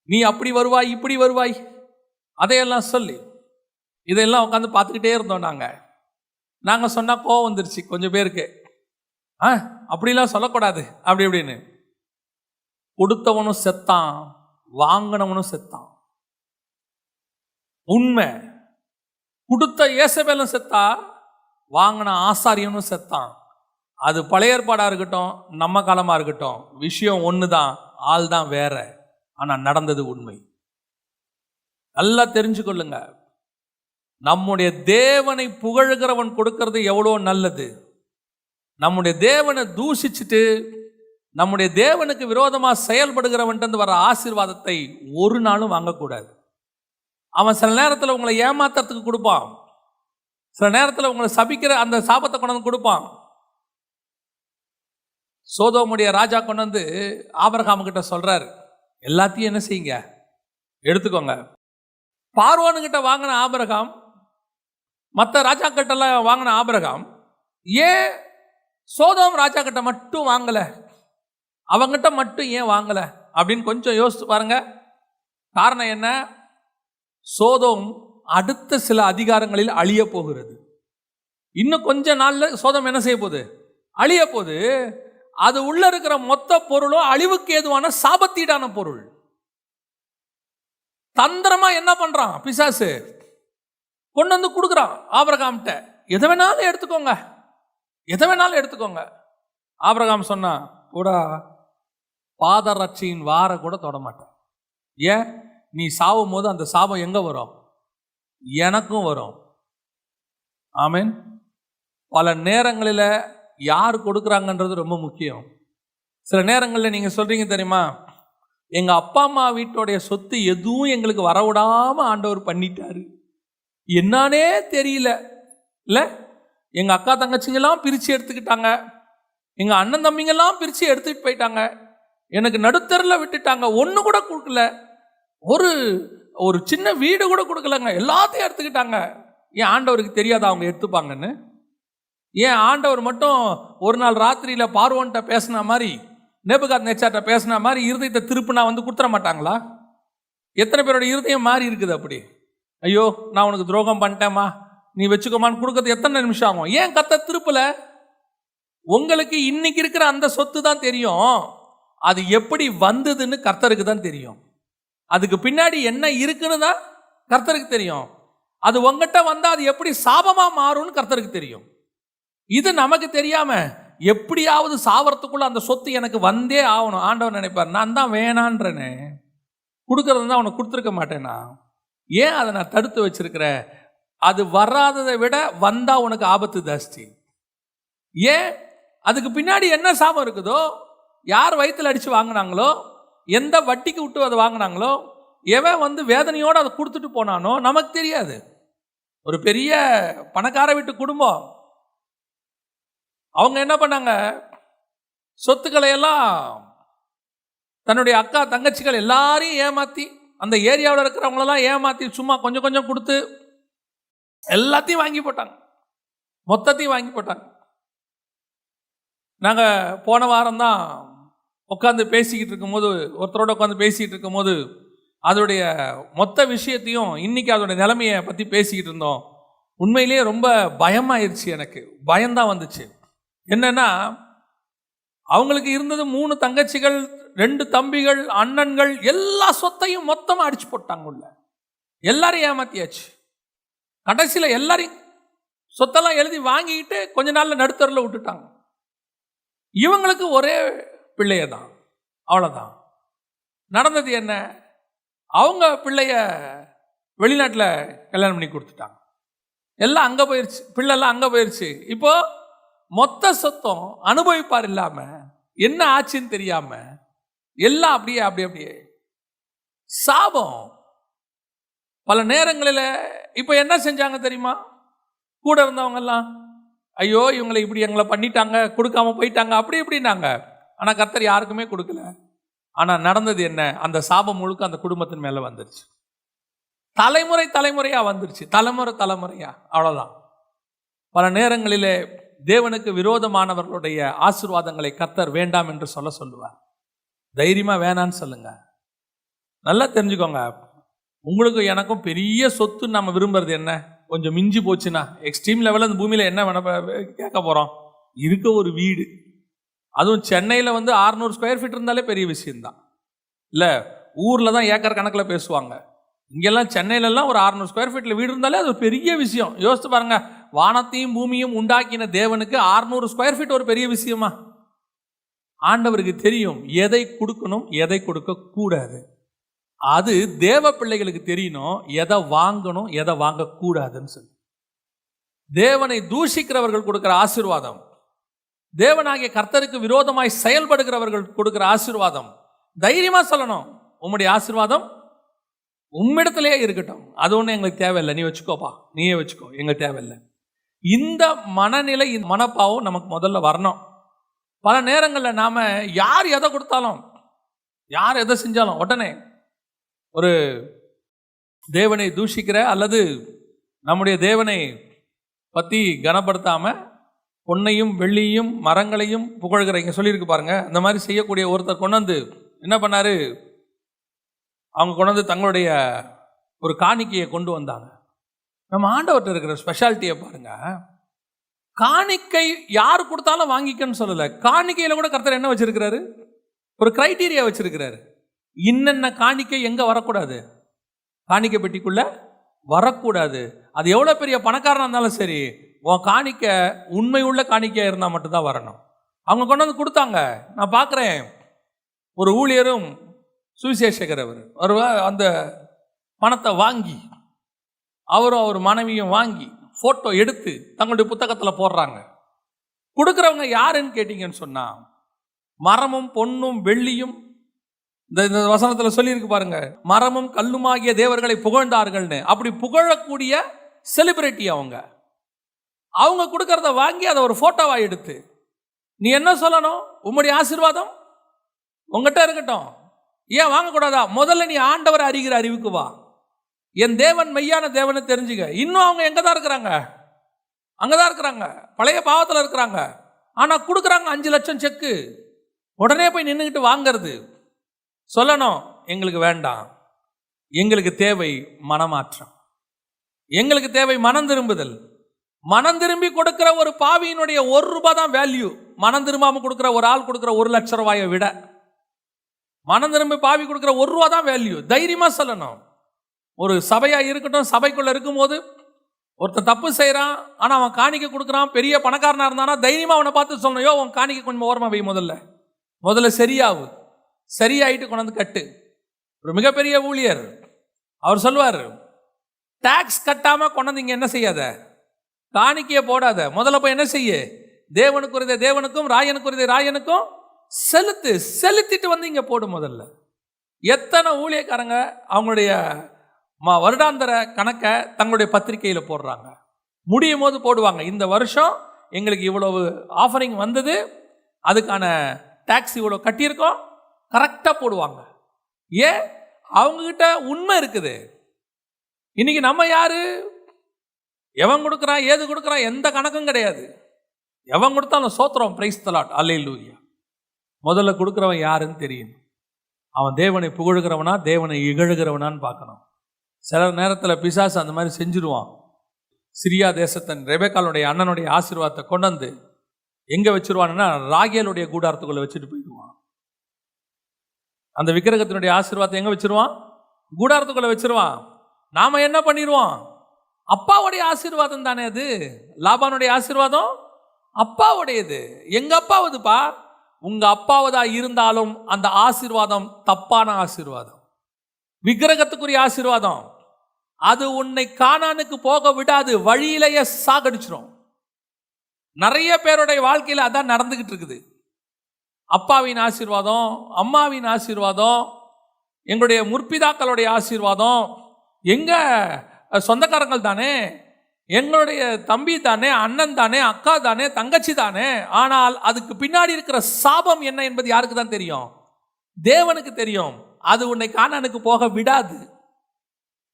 நீ அப்படி வருவாய் இப்படி வருவாய் அதையெல்லாம் சொல்லி இதெல்லாம் உட்காந்து பார்த்துக்கிட்டே இருந்தோம். நாங்கள் சொன்னால் கோவம் வந்துருச்சு கொஞ்சம் பேருக்கு. அப்படிலாம் சொல்லக்கூடாது அப்படி இப்படின்னு. கொடுத்தவனும் செத்தான், வாங்கினவனும் செத்தான். உண்மை. கொடுத்த ஏசபேலும் செத்தா, வாங்கின ஆசாரியனும் செத்தான். அது பழைய ஏற்பாடா இருக்கட்டும், நம்ம காலமா இருக்கட்டும், விஷயம் ஒண்ணுதான், ஆள் தான் வேற. ஆனா நடந்தது உண்மை. நல்லா தெரிஞ்சுக்கொள்ளுங்க. நம்முடைய தேவனை புகழ்கிறவன் கொடுக்கிறது எவ்வளோ நல்லது. நம்முடைய தேவனை தூஷிச்சுட்டு நம்முடைய தேவனுக்கு விரோதமா செயல்படுகிறவன் வர ஆசீர்வாதத்தை ஒரு நாளும் வாங்கக்கூடாது. அவன் சில நேரத்தில் உங்களை ஏமாத்துறதுக்கு கொடுப்பான், சில நேரத்தில் உங்களை சபிக்கிற அந்த சாபத்தை கொண்டு வந்து கொடுப்பான். சோதோமுடைய ராஜா கொண்டு வந்து ஆபிரகாம் கிட்ட சொல்றாரு, எல்லாத்தையும் என்ன செய்யுங்க, எடுத்துக்கோங்க. பார்வோனுக்கிட்ட வாங்கின ஆபிரகாம், மற்ற ராஜா கிட்டலாம் வாங்கின ஆபிரகாம், ஏன் சோதோம் ராஜா கிட்ட மட்டும் வாங்கல, அவங்கிட்ட மட்டும் ஏன் வாங்கல அப்படின்னு கொஞ்சம் யோசித்து பாருங்க. காரணம் என்ன? சோதோம் அடுத்த சில அதிகாரங்களில் அழிய போகிறது. இன்னும் கொஞ்ச நாள்ல சோதோம் என்ன செய்ய போகுது? அழிய போகுது. அது உள்ள இருக்கிற மொத்த பொருளும் அழிவுக்கு ஏதுவான சாபத்தீடான பொருள். தந்திரமா என்ன பண்றான் பிசாசு? கொண்டு வந்து கொடுக்குறான் ஆபிரகாம்கிட்ட, எதை வேணாலும் எடுத்துக்கோங்க, எதை வேணாலும் எடுத்துக்கோங்க. ஆபிரகாம் சொன்னா கூட பாதரட்சியின் வார கூட தொட மாட்டேன். ஏன்? நீ சாவும் போது அந்த சாபம் எங்க வரும்? எனக்கும் வரும். ஆமென். பல நேரங்களில் யார் கொடுக்குறாங்கன்றது ரொம்ப முக்கியம். சில நேரங்களில் நீங்கள் சொல்றீங்க தெரியுமா, எங்க அப்பா அம்மா வீட்டோடைய சொத்து எதுவும் எங்களுக்கு வரவிடாம ஆண்டவர் பண்ணிட்டாரு, என்னானே தெரியல. இல்லை, எங்க அக்கா தங்கச்சிங்கெல்லாம் பிரித்து எடுத்துக்கிட்டாங்க, எங்க அண்ணன் தம்பிங்கெல்லாம் பிரித்து எடுத்துக்கிட்டு போயிட்டாங்க, எனக்கு நடுத்தரில் விட்டுட்டாங்க, ஒன்று கூட கொடுக்கல, ஒரு சின்ன வீடு கூட கொடுக்கலங்க, எல்லாத்தையும் எடுத்துக்கிட்டாங்க. ஏன் ஆண்டவருக்கு தெரியாத அவங்க எடுத்துப்பாங்கன்னு? ஏன் ஆண்டவர் மட்டும் ஒரு நாள் ராத்திரியில் பார்வோன்ட்ட பேசின மாதிரி, நேபுகாத்நேச்சார்ட்ட பேசின மாதிரி இருதயத்தை திருப்பினா வந்து கொடுத்துட மாட்டாங்களா? எத்தனை பேரோட இருதயம் மாறி இருக்குது அப்படி? ஐயோ நான் உனக்கு துரோகம் பண்ணிட்டேம்மா, நீ வச்சுக்கோமான்னு கொடுக்கறது எத்தனை நிமிஷம் ஆகும்? ஏன் கர்த்தர் திருப்பல? உங்களுக்கு இன்னைக்கு இருக்கிற அந்த சொத்து தான் தெரியும், அது எப்படி வந்ததுன்னு கர்த்தருக்கு தான் தெரியும். அதுக்கு பின்னாடி என்ன இருக்குன்னு தான் கர்த்தருக்கு தெரியும். அது உங்ககிட்ட வந்தா அது எப்படி சாபமா மாறும்னு கர்த்தருக்கு தெரியும். இது நமக்கு தெரியாம எப்படியாவது சாவறதுக்குள்ள அந்த சொத்து எனக்கு வந்தே ஆகணும். ஆண்டவர் நினைப்பார், நான் தான் வேணான்றேனே, கொடுக்கறது தான் உனக்கு கொடுத்துருக்க மாட்டேனா, ஏன் அதை நான் தடுத்து வச்சிருக்கிறேன்? அது வராததை விட வந்தா உனக்கு ஆபத்து ஜாஸ்தி. ஏன்? அதுக்கு பின்னாடி என்ன சாபம் இருக்குதோ, யார் வயிற்றுல அடிச்சு வாங்கினாங்களோ, எந்த வட்டிக்கு விட்டு அதை வாங்கினாங்களோ, எவன் வந்து வேதனையோடு அதை கொடுத்துட்டு போனானோ நமக்கு தெரியாது. ஒரு பெரிய பணக்கார வீட்டு குடும்பம், அவங்க என்ன பண்ணாங்க, சொத்துக்களை எல்லாம் தன்னுடைய அக்கா தங்கச்சிகள் எல்லாரையும் ஏமாத்தி, அந்த ஏரியாவில் இருக்கிறவங்களெல்லாம் ஏமாத்தி சும்மா கொஞ்சம் கொஞ்சம் கொடுத்து எல்லாத்தையும் வாங்கி போட்டாங்க, மொத்தத்தையும் வாங்கி போட்டாங்க. நாங்கள் போன வாரம் தான் உட்காந்து பேசிக்கிட்டு இருக்கும்போது, ஒருத்தரோட உட்காந்து பேசிக்கிட்டு இருக்கும்போது அதோடைய மொத்த விஷயத்தையும், இன்னைக்கு அதோடைய நிலைமையை பற்றி பேசிக்கிட்டு இருந்தோம். உண்மையிலேயே ரொம்ப பயமாயிருச்சு, எனக்கு பயம்தான் வந்துச்சு. என்னன்னா, அவங்களுக்கு இருந்தது 3 தங்கச்சிகள், 2 தம்பிகள், அண்ணன்கள், எல்லா சொத்தையும் மொத்தமாக அடிச்சு போட்டாங்க உள்ள, எல்லாரையும் ஏமாத்தியாச்சு. கடைசியில் எல்லாரையும் சொத்தெல்லாம் எழுதி வாங்கிக்கிட்டு கொஞ்ச நாளில் நடுத்தரில் விட்டுட்டாங்க. இவங்களுக்கு ஒரே பிள்ளைய தான், அவ்வளோதான். நடந்தது என்ன, அவங்க பிள்ளைய வெளிநாட்டில் கல்யாணம் பண்ணி கொடுத்துட்டாங்க, எல்லாம் அங்கே போயிடுச்சு, பிள்ளைலாம் அங்கே போயிடுச்சு. இப்போ மொத்த சொத்தம் அனுபவிப்பார் இல்லாமல் என்ன ஆச்சுன்னு தெரியாமல் எல்லாம் அப்படியே சாபம். பல நேரங்களில் இப்போ என்ன செஞ்சாங்க தெரியுமா, கூட இருந்தவங்கெல்லாம், ஐயோ இவங்களை இப்படி எங்களை பண்ணிட்டாங்க, கொடுக்காம போயிட்டாங்க, அப்படி இப்படின்னாங்க. ஆனால் கர்த்தர் யாருக்குமே கொடுக்கல. ஆனால் நடந்தது என்ன, அந்த சாபம் முழுக்க அந்த குடும்பத்தின் மேலே வந்துருச்சு. தலைமுறையாக வந்துருச்சு, தலைமுறையா. அவ்வளோதான். பல நேரங்களிலே தேவனுக்கு விரோதமானவர்களுடைய ஆசீர்வாதங்களை கர்த்தர் வேண்டாம் என்று சொல்லுவார். தைரியமாக வேணான்னு சொல்லுங்க. நல்லா தெரிஞ்சுக்கோங்க, உங்களுக்கு எனக்கும் பெரிய சொத்து நம்ம விரும்புறது என்ன, கொஞ்சம் மிஞ்சி போச்சுன்னா எக்ஸ்ட்ரீம் லெவலில் இந்த பூமியில் என்ன கேட்க போகிறோம், இருக்க ஒரு வீடு, அதுவும் சென்னையில் வந்து 600 ஸ்கொயர் ஃபீட் இருந்தாலே பெரிய விஷயம்தான். இல்லை ஊரில் தான் ஏக்கர் கணக்கில் பேசுவாங்க. இங்கெல்லாம் சென்னையிலலாம் ஒரு 600 ஸ்கொயர் ஃபீட்டில் வீடு இருந்தாலே அது ஒரு பெரிய விஷயம். யோசித்து பாருங்க, வானத்தையும் பூமியும் உண்டாக்கின தேவனுக்கு 600 ஸ்கொயர் ஃபீட் ஒரு பெரிய விஷயமா? ஆண்டவருக்கு தெரியும் எதை கொடுக்கணும், எதை கொடுக்க கூடாது. அது தேவ பிள்ளைகளுக்கு தெரியணும் எதை வாங்கணும், எதை வாங்கக்கூடாதுன்னு சொல்லி. தேவனை தூஷிக்கிறவர்கள் கொடுக்கிற ஆசீர்வாதம், தேவனாகிய கர்த்தருக்கு விரோதமாய் செயல்படுகிறவர்கள் கொடுக்கிற ஆசீர்வாதம், தைரியமா சொல்லணும், உம்முடைய ஆசீர்வாதம் உம்மிடத்திலேயே இருக்கட்டும், அது ஒன்றும் எங்களுக்கு தேவையில்லை, நீ வச்சுக்கோப்பா, நீயே வச்சுக்கோ, எங்களுக்கு தேவையில்லை. இந்த மனநிலை, இந்த மனப்பாவம் நமக்கு முதல்ல வரணும். பல நேரங்களில் நாம் யார் எதை கொடுத்தாலும், யார் எதை செஞ்சாலும் உடனே ஒரு தேவனை தூஷிக்கிற அல்லது நம்முடைய தேவனை பற்றி கனப்படுத்தாமல் பொன்னையும் வெள்ளியும் மரங்களையும் புகழ்கிற, இங்கே சொல்லியிருக்கு பாருங்க, இந்த மாதிரி செய்யக்கூடிய ஒருத்தர் கொண்டு வந்து என்ன பண்ணாரு, அவங்க கொண்டு வந்து தங்களுடைய ஒரு காணிக்கையை கொண்டு வந்தாங்க. நம்ம ஆண்டவர்கிட்ட இருக்கிற ஸ்பெஷாலிட்டியை பாருங்க, காணிக்கை யார் கொடுத்தாலும் வாங்கிக்கன்னு சொல்லலை. காணிக்கையில் கூட கர்த்தர் என்ன வச்சிருக்கிறாரு, ஒரு கிரைட்டீரியா வச்சிருக்கிறாரு. இன்னென்ன காணிக்கை எங்கே வரக்கூடாது, காணிக்கை பெட்டிக்குள்ள வரக்கூடாது. அது எவ்வளோ பெரிய பணக்காரனாக இருந்தாலும் சரி, உன் காணிக்கை உண்மை உள்ள காணிக்கையாக இருந்தால் மட்டும்தான் வரணும். அவங்க கொண்டு வந்து கொடுத்தாங்க. நான் பார்க்குறேன், ஒரு ஊழியரும் சுவிசேஷகர் அவர் அந்த பணத்தை வாங்கி அவரும் அவர் மனைவியும் வாங்கி ஃபோட்டோ எடுத்து தங்களுடைய புத்தகத்தில் போடுறாங்க. கொடுக்குறவங்க யாருன்னு கேட்டிங்கன்னு சொன்னால், மரமும் பொன்னும் வெள்ளியும், இந்த வசனத்தில் சொல்லியிருக்கு பாருங்க, மரமும் கல்லுமாகிய தேவர்களை புகழ்ந்தார்கள்னு. அப்படி புகழக்கூடிய செலிபிரிட்டி அவங்க கொடுக்கறத வாங்கி அதை ஒரு ஃபோட்டோவாக எடுத்து, நீ என்ன சொல்லணும், உம்முடைய ஆசீர்வாதம் உங்ககிட்ட இருக்கட்டும், ஏன் வாங்கக்கூடாதா? முதல்ல நீ ஆண்டவர் அறிகிற அறிவுக்கு வா, என் தேவன் மெய்யான தேவனை தெரிஞ்சுக்க. இன்னும் அவங்க எங்கே தான் இருக்கிறாங்க, அங்கே தான் இருக்கிறாங்க, பழைய பாவத்தில் இருக்கிறாங்க. ஆனால் கொடுக்குறாங்க 5 லட்சம் செக்கு. உடனே போய் நின்றுக்கிட்டு வாங்கிறது. சொல்லணும், எங்களுக்கு வேண்டாம், எங்களுக்கு தேவை மனமாற்றம், எங்களுக்கு தேவை மனம் திரும்புதல். மனம் திரும்பி கொடுக்கிற ஒரு பாவியினுடைய ₹1 தான் வேல்யூ. மனம் திரும்பாமல் கொடுக்குற ஒரு ஆள் கொடுக்குற 1 லட்சம் ரூபாயை விட மனம் திரும்பி பாவி கொடுக்குற ₹1 தான் வேல்யூ. தைரியமாக சொல்லணும். ஒரு சபையாக இருக்கட்டும், சபைக்குள்ளே இருக்கும்போது ஒருத்தன் தப்பு செய்கிறான், ஆனால் அவன் காணிக்கை கொடுக்குறான், பெரிய பணக்காரனாக இருந்தானா தைரியமாக அவனை பார்த்து சொல்லணும், யோ உன் காணிக்கை கொஞ்சம் ஓரமாக வை, முதல்ல சரியாகு, சரியாயிட்டு கொண்டாந்து கட்டு. ஒரு மிகப்பெரிய ஊழியர் அவர் சொல்லுவார், டாக்ஸ் கட்டாமல் கொண்டாந்து இங்கே என்ன செய்யாத, காணிக்கையை போடாத, முதல்ல போய் என்ன செய்ய, தேவனுக்குரியதை தேவனுக்கும் ராயனுக்குரியதை ராயனுக்கும் செலுத்திட்டு வந்து இங்கே போடு. முதல்ல எத்தனை ஊழியக்காரங்க அவங்களுடைய வருடாந்திர கணக்கை தங்களுடைய பத்திரிகையில் போடுறாங்க, முடியும் போது போடுவாங்க, இந்த வருஷம் எங்களுக்கு இவ்வளவு ஆஃபரிங் வந்தது, அதுக்கான டாக்ஸ் இவ்வளோ கட்டியிருக்கோம், கரெக்டாக போடுவாங்க. ஏன்? அவங்ககிட்ட உண்மை இருக்குது. இன்னைக்கு நம்ம யாரு, எவன் கொடுக்குறான் ஏது கொடுக்குறான் எந்த கணக்கும் கிடையாது. எவன் கொடுத்தாலும் சோத்திரம், பிரைஸ் தி லார்ட், அல்லேலூயா. முதல்ல கொடுக்குறவன் யாருன்னு தெரியும். அவன் தேவனை புகழுகிறவனா தேவனை இகழுகிறவனான்னு பார்க்கணும். சில நேரத்தில் பிசாசு அந்த மாதிரி செஞ்சிருவான். சிரியா தேசத்தன் ரெபெக்காளுடைய அண்ணனுடைய ஆசீர்வாதத்தை கொண்டு வந்து எங்கே வச்சிருவான்னா, ராகேலுடைய கூடாரத்துக்குள்ளே வச்சுட்டு போயிடுவான். அந்த விக்கிரகத்தினுடைய ஆசீர்வாதத்தை எங்கே வச்சிருவான்? கூடாரத்துக்குள்ளே வச்சிருவான். நாம் என்ன பண்ணிடுவோம்? அப்பாவுடைய ஆசீர்வாதம் தானே அது. லாபானுடைய ஆசீர்வாதம் அப்பாவுடையது. எங்க அப்பாவதுப்பா. உங்க அப்பாவதா இருந்தாலும் அந்த ஆசீர்வாதம் தப்பான ஆசீர்வாதம், விக்கிரகத்துக்குரிய ஆசீர்வாதம். அது உன்னை கானானுக்கு போக விடாது, வழியிலேயே சாகடிச்சிடும். நிறைய பேருடைய வாழ்க்கையில் அதான் நடந்துகிட்டு இருக்குது. அப்பாவின் ஆசீர்வாதம், அம்மாவின் ஆசீர்வாதம், எங்களுடைய முற்பிதாக்களுடைய ஆசீர்வாதம், எங்க சொந்தக்காரங்கள் தானே, எங்களுடைய தம்பி தானே, அண்ணன் தானே, அக்கா தானே, தங்கச்சி தானே. ஆனால் அதுக்கு பின்னாடி இருக்கிற சாபம் என்ன என்பது யாருக்கு தான் தெரியும்? தேவனுக்கு தெரியும். அது உன்னை கானானுக்கு போக விடாது.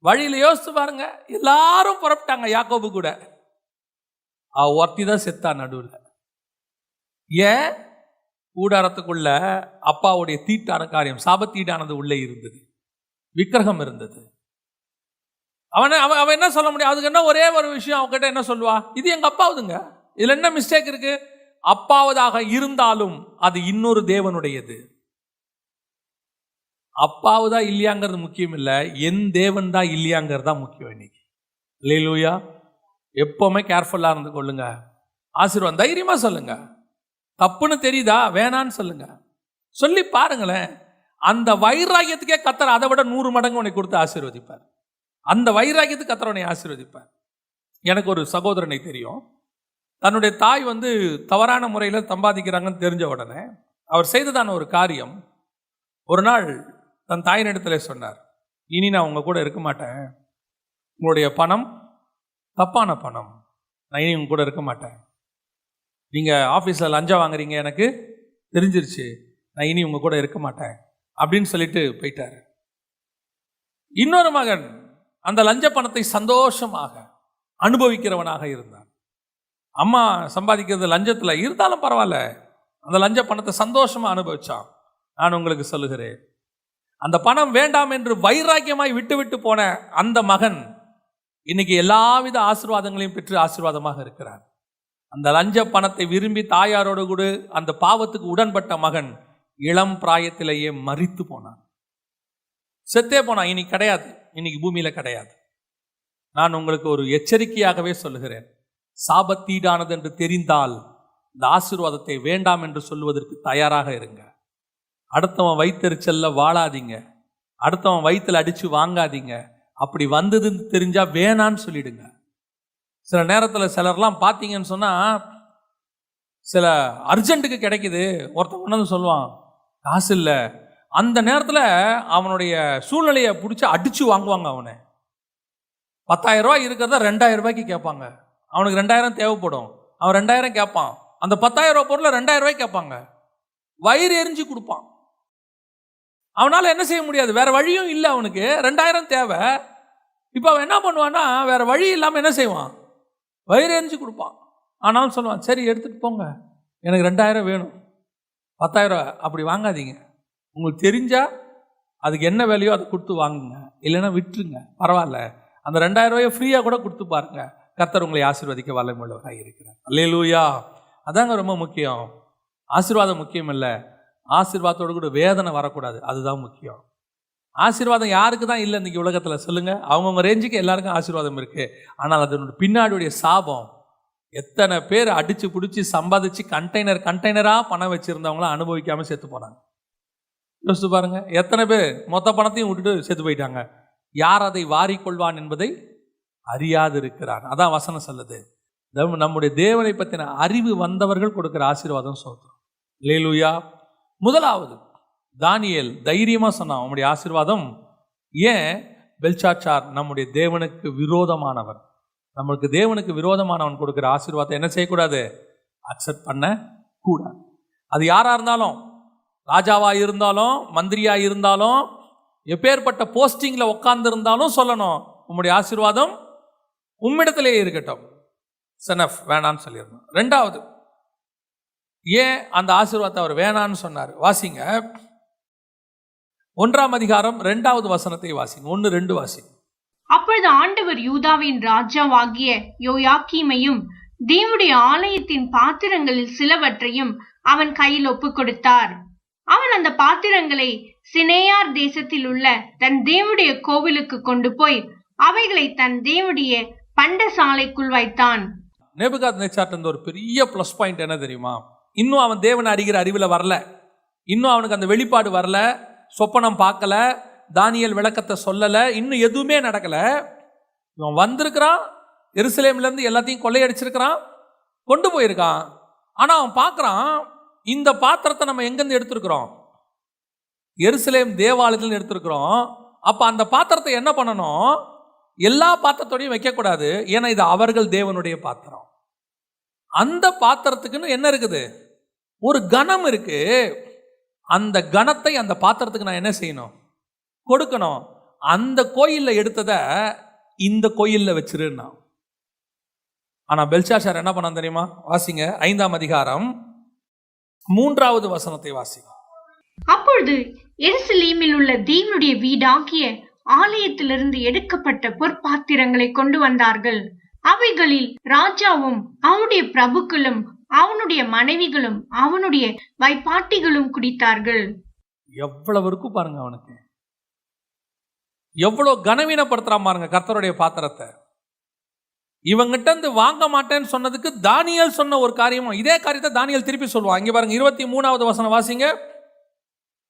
வழியில் யோசிச்சு பாருங்க, எல்லாரும் புறப்பட்டாங்க, யாக்கோபு கூட. ஒருத்தி தான் செத்தா நடுவில். ஏன்? கூடாரத்துக்குள்ள அப்பாவுடைய தீட்டான காரியம், சாபத்தீடானது உள்ளே இருந்தது, விக்கிரகம் இருந்தது. அவன் என்ன சொல்ல முடியும்? அதுக்கு என்ன ஒரே ஒரு விஷயம் அவங்ககிட்ட என்ன சொல்லுவா? இது எங்க அப்பாவுதுங்க, இதுல என்ன மிஸ்டேக் இருக்கு? அப்பாவதாக இருந்தாலும் அது இன்னொரு தேவனுடையது. அப்பாவு தான் இல்லையாங்கிறது முக்கியம் இல்லை, என் தேவன் தான் இல்லையாங்கிறது தான் முக்கியம். இன்னைக்கு அல்லேலூயா. எப்பவுமே கேர்ஃபுல்லா இருந்து கொள்ளுங்க. ஆசீர்வாதம் தைரியமா சொல்லுங்க. தப்புன்னு தெரியுதா, வேணான்னு சொல்லுங்க. சொல்லி பாருங்களேன். அந்த வைராகியத்துக்கே கர்த்தர் அதை விட 100 மடங்கு உனக்கு கொடுத்து ஆசீர்வதிப்பார். அந்த வைராகியத்துக்கு கர்த்தர் உன்னை ஆசீர்வதிப்பார். எனக்கு ஒரு சகோதரனை தெரியும். தன்னுடைய தாய் தவறான முறையில் சம்பாதிக்கிறாங்கன்னு தெரிஞ்ச உடனே அவர் செய்ததான ஒரு காரியம், ஒரு நாள் தன் தாயினிடத்தில் சொன்னார், இனி நான் உங்க கூட இருக்க மாட்டேன், உங்களுடைய பணம் தப்பான பணம், நான் இனி உங்க கூட இருக்க மாட்டேன், நீங்க ஆஃபீஸில் லஞ்சம் வாங்குறீங்க எனக்கு தெரிஞ்சிருச்சு, நான் இனி உங்க கூட இருக்க மாட்டேன் அப்படின்னு சொல்லிட்டு போயிட்டாரு. இன்னொரு மகன் அந்த லஞ்ச பணத்தை சந்தோஷமாக அனுபவிக்கிறவனாக இருந்தான். அம்மா சம்பாதிக்கிறது லஞ்சத்தில் இருந்தாலும் பரவாயில்ல, அந்த லஞ்ச பணத்தை சந்தோஷமா அனுபவிச்சான். நான் உங்களுக்கு சொல்லுகிறேன், அந்த பணம் வேண்டாம் என்று வைராக்கியமாய் விட்டு விட்டு போன அந்த மகன் இன்னைக்கு எல்லாவித ஆசீர்வாதங்களையும் பெற்று ஆசீர்வாதமாக இருக்கிறார். அந்த லஞ்ச பணத்தை விரும்பி தாயாரோடு கூட அந்த பாவத்துக்கு உடன்பட்ட மகன் இளம் பிராயத்திலேயே மரித்து போனான், செத்தே போனான். இன்னைக்கு கிடையாது, இன்னைக்கு பூமியில கிடையாது. நான் உங்களுக்கு ஒரு எச்சரிக்கையாகவே சொல்லுகிறேன், சாபத்தீடானது என்று தெரிந்தால் இந்த ஆசீர்வாதத்தை வேண்டாம் என்று சொல்வதற்கு தயாராக இருங்க. அடுத்தவன் வயிற்றெரிச்சல்ல வாழாதீங்க, அடுத்தவன் வயிற்றுல அடிச்சு வாங்காதீங்க. அப்படி வந்ததுன்னு தெரிஞ்சா வேணான்னு சொல்லிடுங்க. சில நேரத்தில் சிலர்லாம் பார்த்தீங்கன்னு சொன்னா, சில அர்ஜென்ட்டுக்கு கிடைக்குது, ஒருத்தன் கொண்டு சொல்லுவான் காசு இல்லை, அந்த நேரத்தில் அவனுடைய சூழ்நிலையை பிடிச்சி அடிச்சு வாங்குவாங்க. அவனை 10,000 ரூபாய் இருக்கிறத 2,000 ரூபாய்க்கு கேட்பாங்க. அவனுக்கு 2,000 தேவைப்படும், அவன் 2,000 கேட்பான். அந்த 10,000 ரூபாய் பொருளை 2,000 ரூபாய்க்கு கேட்பாங்க. வயிறு எரிஞ்சு கொடுப்பான். அவனால என்ன செய்ய முடியாது, வேற வழியும் இல்லை, அவனுக்கு 2,000 தேவை. இப்போ அவன் என்ன பண்ணுவான்னா, வேற வழி இல்லாமல் என்ன செய்வான், வயிறு எரிஞ்சு கொடுப்பான். ஆனாலும் சொல்லுவான், சரி எடுத்துட்டு போங்க, எனக்கு 2,000 வேணும், 10,000 ரூபாய் அப்படி வாங்காதீங்க, உங்களுக்கு தெரிஞ்சா அதுக்கு என்ன வேலையோ அதை கொடுத்து வாங்குங்க, இல்லைன்னா விட்டுருங்க, பரவாயில்ல, அந்த 2,000 ரூபாயை ஃப்ரீயாக கூட கொடுத்து பாருங்க, கர்த்தர் உங்களை ஆசீர்வதிக்க வல்லமையுள்ளவராக இருக்கிறார். அல்லேலூயா. அதாங்க ரொம்ப முக்கியம். ஆசீர்வாதம் முக்கியம் இல்லை, ஆசீர்வாதத்தோடு கூட வேதனை வரக்கூடாது, அதுதான் முக்கியம். ஆசீர்வாதம் யாருக்கு தான் இல்லை இன்னைக்கு உலகத்தில் சொல்லுங்க? அவங்கவுங்க ரேஞ்சுக்கு எல்லாருக்கும் ஆசீர்வாதம் இருக்கு. ஆனால் அதனுடைய பின்னாடியுடைய சாபம், எத்தனை பேர் அடிச்சு பிடிச்சி சம்பாதிச்சு கண்டெய்னராக பணம் வச்சிருந்தவங்களாம் அனுபவிக்காம செத்து போனாங்க. யோசிச்சு பாருங்க, எத்தனை பேர் மொத்த பணத்தையும் விட்டுட்டு செத்து போயிட்டாங்க. யார் அதை வாரிக்கொள்வான் என்பதை அறியாது இருக்கிறான். அதான் வசனம் சொல்லுது. நம்முடைய தேவனை பற்றின அறிவு வந்தவர்கள் கொடுக்கிற ஆசீர்வாதம் சொல்றோம். அல்லேலூயா. முதலாவது தானியேல் தைரியமா சொன்னான், நம்முடைய ஆசீர்வாதம். ஏன்? பெல்ஷாத்சார் நம்முடைய தேவனுக்கு விரோதமானவன். நம்மளுக்கு தேவனுக்கு விரோதமானவன் கொடுக்கிற ஆசீர்வாதத்தை என்ன செய்யக்கூடாது, அக்செப்ட் பண்ண கூடாது. அது யாரா இருந்தாலும், ராஜாவா இருந்தாலும், மந்திரியா இருந்தாலும், எப்பேற்பட்ட போஸ்டிங்ல உட்கார்ந்து இருந்தாலும் சொல்லணும், உம்முடைய ஆசீர்வாதம் உம்மிடத்திலேயே இருக்கட்டும், சனஃப் வேணான்னு சொல்லிடணும். ரெண்டாவது, ஏன் அந்த ஆசீர்வாதத்தை அவர் வேணான்னு சொன்னார்? வாசிங்க 1ஆம் அதிகாரம் 2வது வசனத்தை வாசிங்க. 1-2 வாசிங்க. அப்பொழுது ஆண்டவர் யூதாவின் ராஜாவாகிய யோயாக்கீமையும் தேவனுடைய ஆலயத்தின் பாத்திரங்களில் சிலவற்றையும் அவன் கையில் ஒப்புக் கொடுத்தார். அவன் அந்த பாத்திரங்களை சினேயார் தேசத்தில் உள்ள தன் தேவனுடைய கோவிலுக்கு கொண்டு போய் அவைகளை தன் தேவனுடைய பண்டசாலைக்குள் வைத்தான். நேபுகாத்நேச்சார் ஒரு பெரிய பிளஸ் பாயிண்ட் என்ன தெரியுமா? இன்னும் அவன் தேவனை அறிகிற அறிவில் வரல, இன்னும் அவனுக்கு அந்த வெளிப்பாடு வரல, சொப்பனம் பார்க்கல, தானியேல் விளக்கத்தை சொல்லலை, இன்னும் எதுவுமே நடக்கல. இவன் வந்திருக்கிறான், எருசலேம்ல இருந்து எல்லாத்தையும் கொள்ளையடிச்சிருக்கிறான், கொண்டு போயிருக்கான். ஆனா அவன் பார்க்கறான், இந்த பாத்திரத்தை நம்ம எங்கிருந்து எடுத்திருக்கிறோம், எருசலேம் தேவாலயத்தில் எடுத்திருக்கிறோம். அப்ப அந்த பாத்திரத்தை என்ன பண்ணணும், எல்லா பாத்திரத்தோடையும் வைக்கக்கூடாது, ஏன்னா இது அவர்கள் தேவனுடைய பாத்திரம். அந்த பாத்திரத்துக்குன்னு என்ன இருக்குது, ஒரு கணம் இருக்கு. அந்த கணத்தை அந்த பாத்திரத்துக்கு நான் என்ன செய்யணும், கொடுக்கணும். அந்த கோயில்ல எடுத்ததை இந்த கோயில்ல வச்சிருன்னா. ஆனா பெல்ஷாத்சார் என்ன பண்ண தெரியுமா? வாசிங்க 5ஆம் அதிகாரம் 3வது வசனத்தை வாசிங்க. அப்பொழுது எருசலேமில் உள்ள தேவனுடைய வீடாகிய ஆலயத்திலிருந்து எடுக்கப்பட்ட பொற்பாத்திரங்களை கொண்டு வந்தார்கள். அவைகளில் ராஜாவும் அவனுடைய பிரபுக்களும் அவனுடைய மனைவிகளும் அவனுடைய வைப்பாட்டிகளும் குடித்தார்கள். எவ்வளவு இருக்கும் பாருங்க அவனுக்கு. எவ்வளோ கனவீனப்படுத்துறான் பாருங்க கர்த்தருடைய பாத்திரத்தை. இவங்கிட்ட இருந்து வாங்க மாட்டேன்னு சொன்னதுக்கு தானியேல் சொன்ன ஒரு காரியமும் இதே காரியத்தை தானியேல் திருப்பி சொல்லுவான். இங்க பாருங்க 23வது வசனம் வாசிங்க.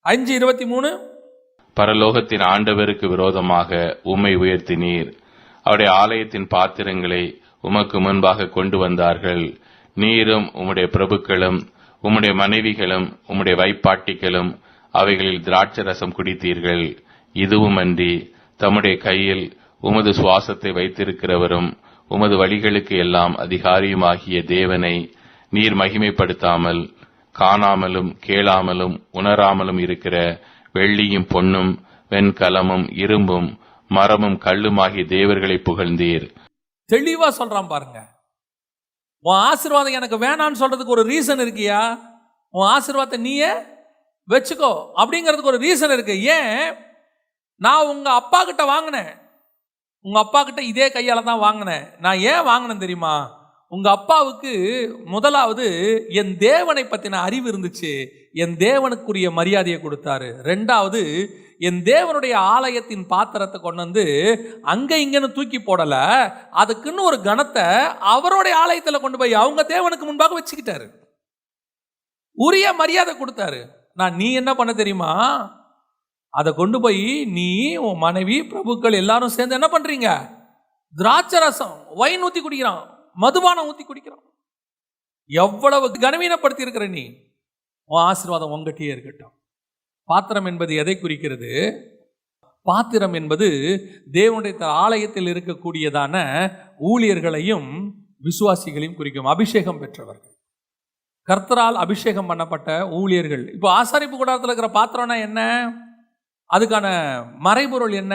5:23. பரலோகத்தின் ஆண்டவருக்கு விரோதமாக உம்மை உயர்த்தினீர். அவருடைய ஆலயத்தின் பாத்திரங்களை உமக்கு முன்பாக கொண்டு வந்தார்கள். நீரும் உம்முடைய பிரபுக்களும் உம்முடைய மனைவிகளும் உம்முடைய வைப்பாட்டிகளும் அவைகளில் திராட்சரசம் குடித்தீர்கள். இதுவுமன்றி தம்முடைய கையில் உமது சுவாசத்தை வைத்திருக்கிறவரும் உமது வழிகளுக்கு எல்லாம் அதிகாரியுமாகிய தேவனை நீர் மகிமைப்படுத்தாமல் காணாமலும் கேளாமலும் உணராமலும் இருக்கிற வெள்ளியும் பொன்னும் வெண்கலமும் இரும்பும் மரமும் கல்லுமாகிய தேவர்களை புகழ்ந்தீர். தெளிவா சொல்றான் பாருங்க. உன் ஆசீர்வாதம் எனக்கு வேணான்னு சொல்றதுக்கு ஒரு ரீசன் இருக்கியா? உன் ஆசீர்வாதத்தை நீயே வச்சுக்கோ அப்படிங்கிறதுக்கு ஒரு ரீசன் இருக்கு. ஏன்? நான் உங்க அப்பா கிட்ட வாங்கினேன், உங்க அப்பா கிட்ட இதே கையால தான் வாங்கினேன். நான் ஏன் வாங்கினேன் தெரியுமா? உங்க அப்பாவுக்கு முதலாவது என் தேவனை பத்தின அறிவு இருந்துச்சு, என் தேவனுக்குரிய மரியாதையை கொடுத்தாரு. ரெண்டாவது, என் தேவனுடைய ஆலயத்தின் பாத்திரத்தை கொண்டு வந்து அங்க இங்கன்னு தூக்கி போடல, அதுக்குன்னு ஒரு கணத்தை அவருடைய ஆலயத்தில் கொண்டு போய் அவங்க தேவனுக்கு முன்பாக வச்சுக்கிட்டாரு, உரிய மரியாதை கொடுத்தாரு. நீ என்ன பண்ண தெரியுமா? அதை கொண்டு போய் நீ உன் மனைவி பிரபுக்கள் எல்லாரும் சேர்ந்து என்ன பண்றீங்க? திராட்சை ரசம் வைன் ஊத்தி குடிக்கிறான், மதுபானம் ஊத்தி குடிக்கிறான். எவ்வளவு கனவீனப்படுத்தி இருக்கிற நீ. உன் ஆசீர்வாதம் உங்ககிட்டயே இருக்கட்டும். பாத்திரம் என்பது எதை குறிக்கிறது? பாத்திரம் என்பது தேவனுடைய ஆலயத்தில் இருக்கக்கூடியதான ஊழியர்களையும் விசுவாசிகளையும் குறிக்கும். அபிஷேகம் பெற்றவர்கள், கர்த்தரால் அபிஷேகம் பண்ணப்பட்ட ஊழியர்கள். இப்போ ஆசாரிப்பு கூடாரத்தில் இருக்கிற பாத்திரம்னா என்ன? அதுக்கான மறைபொருள் என்ன?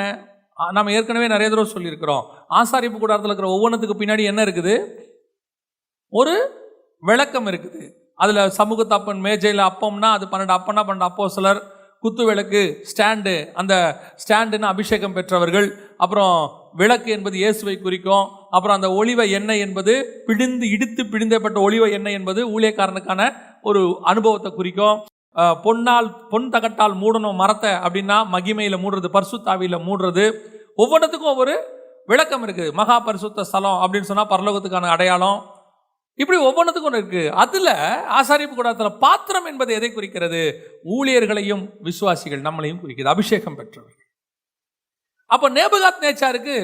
நம்ம ஏற்கனவே நிறைய தடவை சொல்லியிருக்கிறோம். ஆசாரிப்பு கூடாரத்தில் இருக்கிற ஒவ்வொன்றுத்துக்கு பின்னாடி என்ன இருக்குது? ஒரு விளக்கம் இருக்குது. அதில் சமூகத்தப்பன் மேஜையில் அப்பம்னா அது 12 அப்பம்னா 12 அப்போஸ்தலர், குத்து விளக்கு ஸ்டாண்டு, அந்த ஸ்டாண்டுன்னு அபிஷேகம் பெற்றவர்கள். அப்புறம் விளக்கு என்பது இயேசுவை குறிக்கும். அப்புறம் அந்த ஒலிவ எண்ணெய் என்பது இடித்து பிழிந்தப்பட்ட ஒலிவ எண்ணெய் என்பது ஊழியக்காரனுக்கான ஒரு அனுபவத்தை குறிக்கும். பொன் தகட்டால் மூடணும் மரத்தை அப்படின்னா மகிமையில மூடுறது, பரிசுத்தாவியில மூடுறது. ஒவ்வொன்றத்துக்கும் ஒவ்வொரு விளக்கம் இருக்கு. மகா பரிசுத்த ஸ்தலம் அப்படின்னு சொன்னா பரலோகத்துக்கான அடையாளம். இப்படி ஒவ்வொன்றத்துக்கும் ஒன்று இருக்கு. அதுல ஆசாரிப்பு கூடாரத்தில் பாத்திரம் என்பது எதை குறிக்கிறது? ஊழியர்களையும் விசுவாசிகள் நம்மளையும் குறிக்கிறது, அபிஷேகம் பெற்றவர்கள். அப்ப நேபுகாத் நேச்சாருக்கு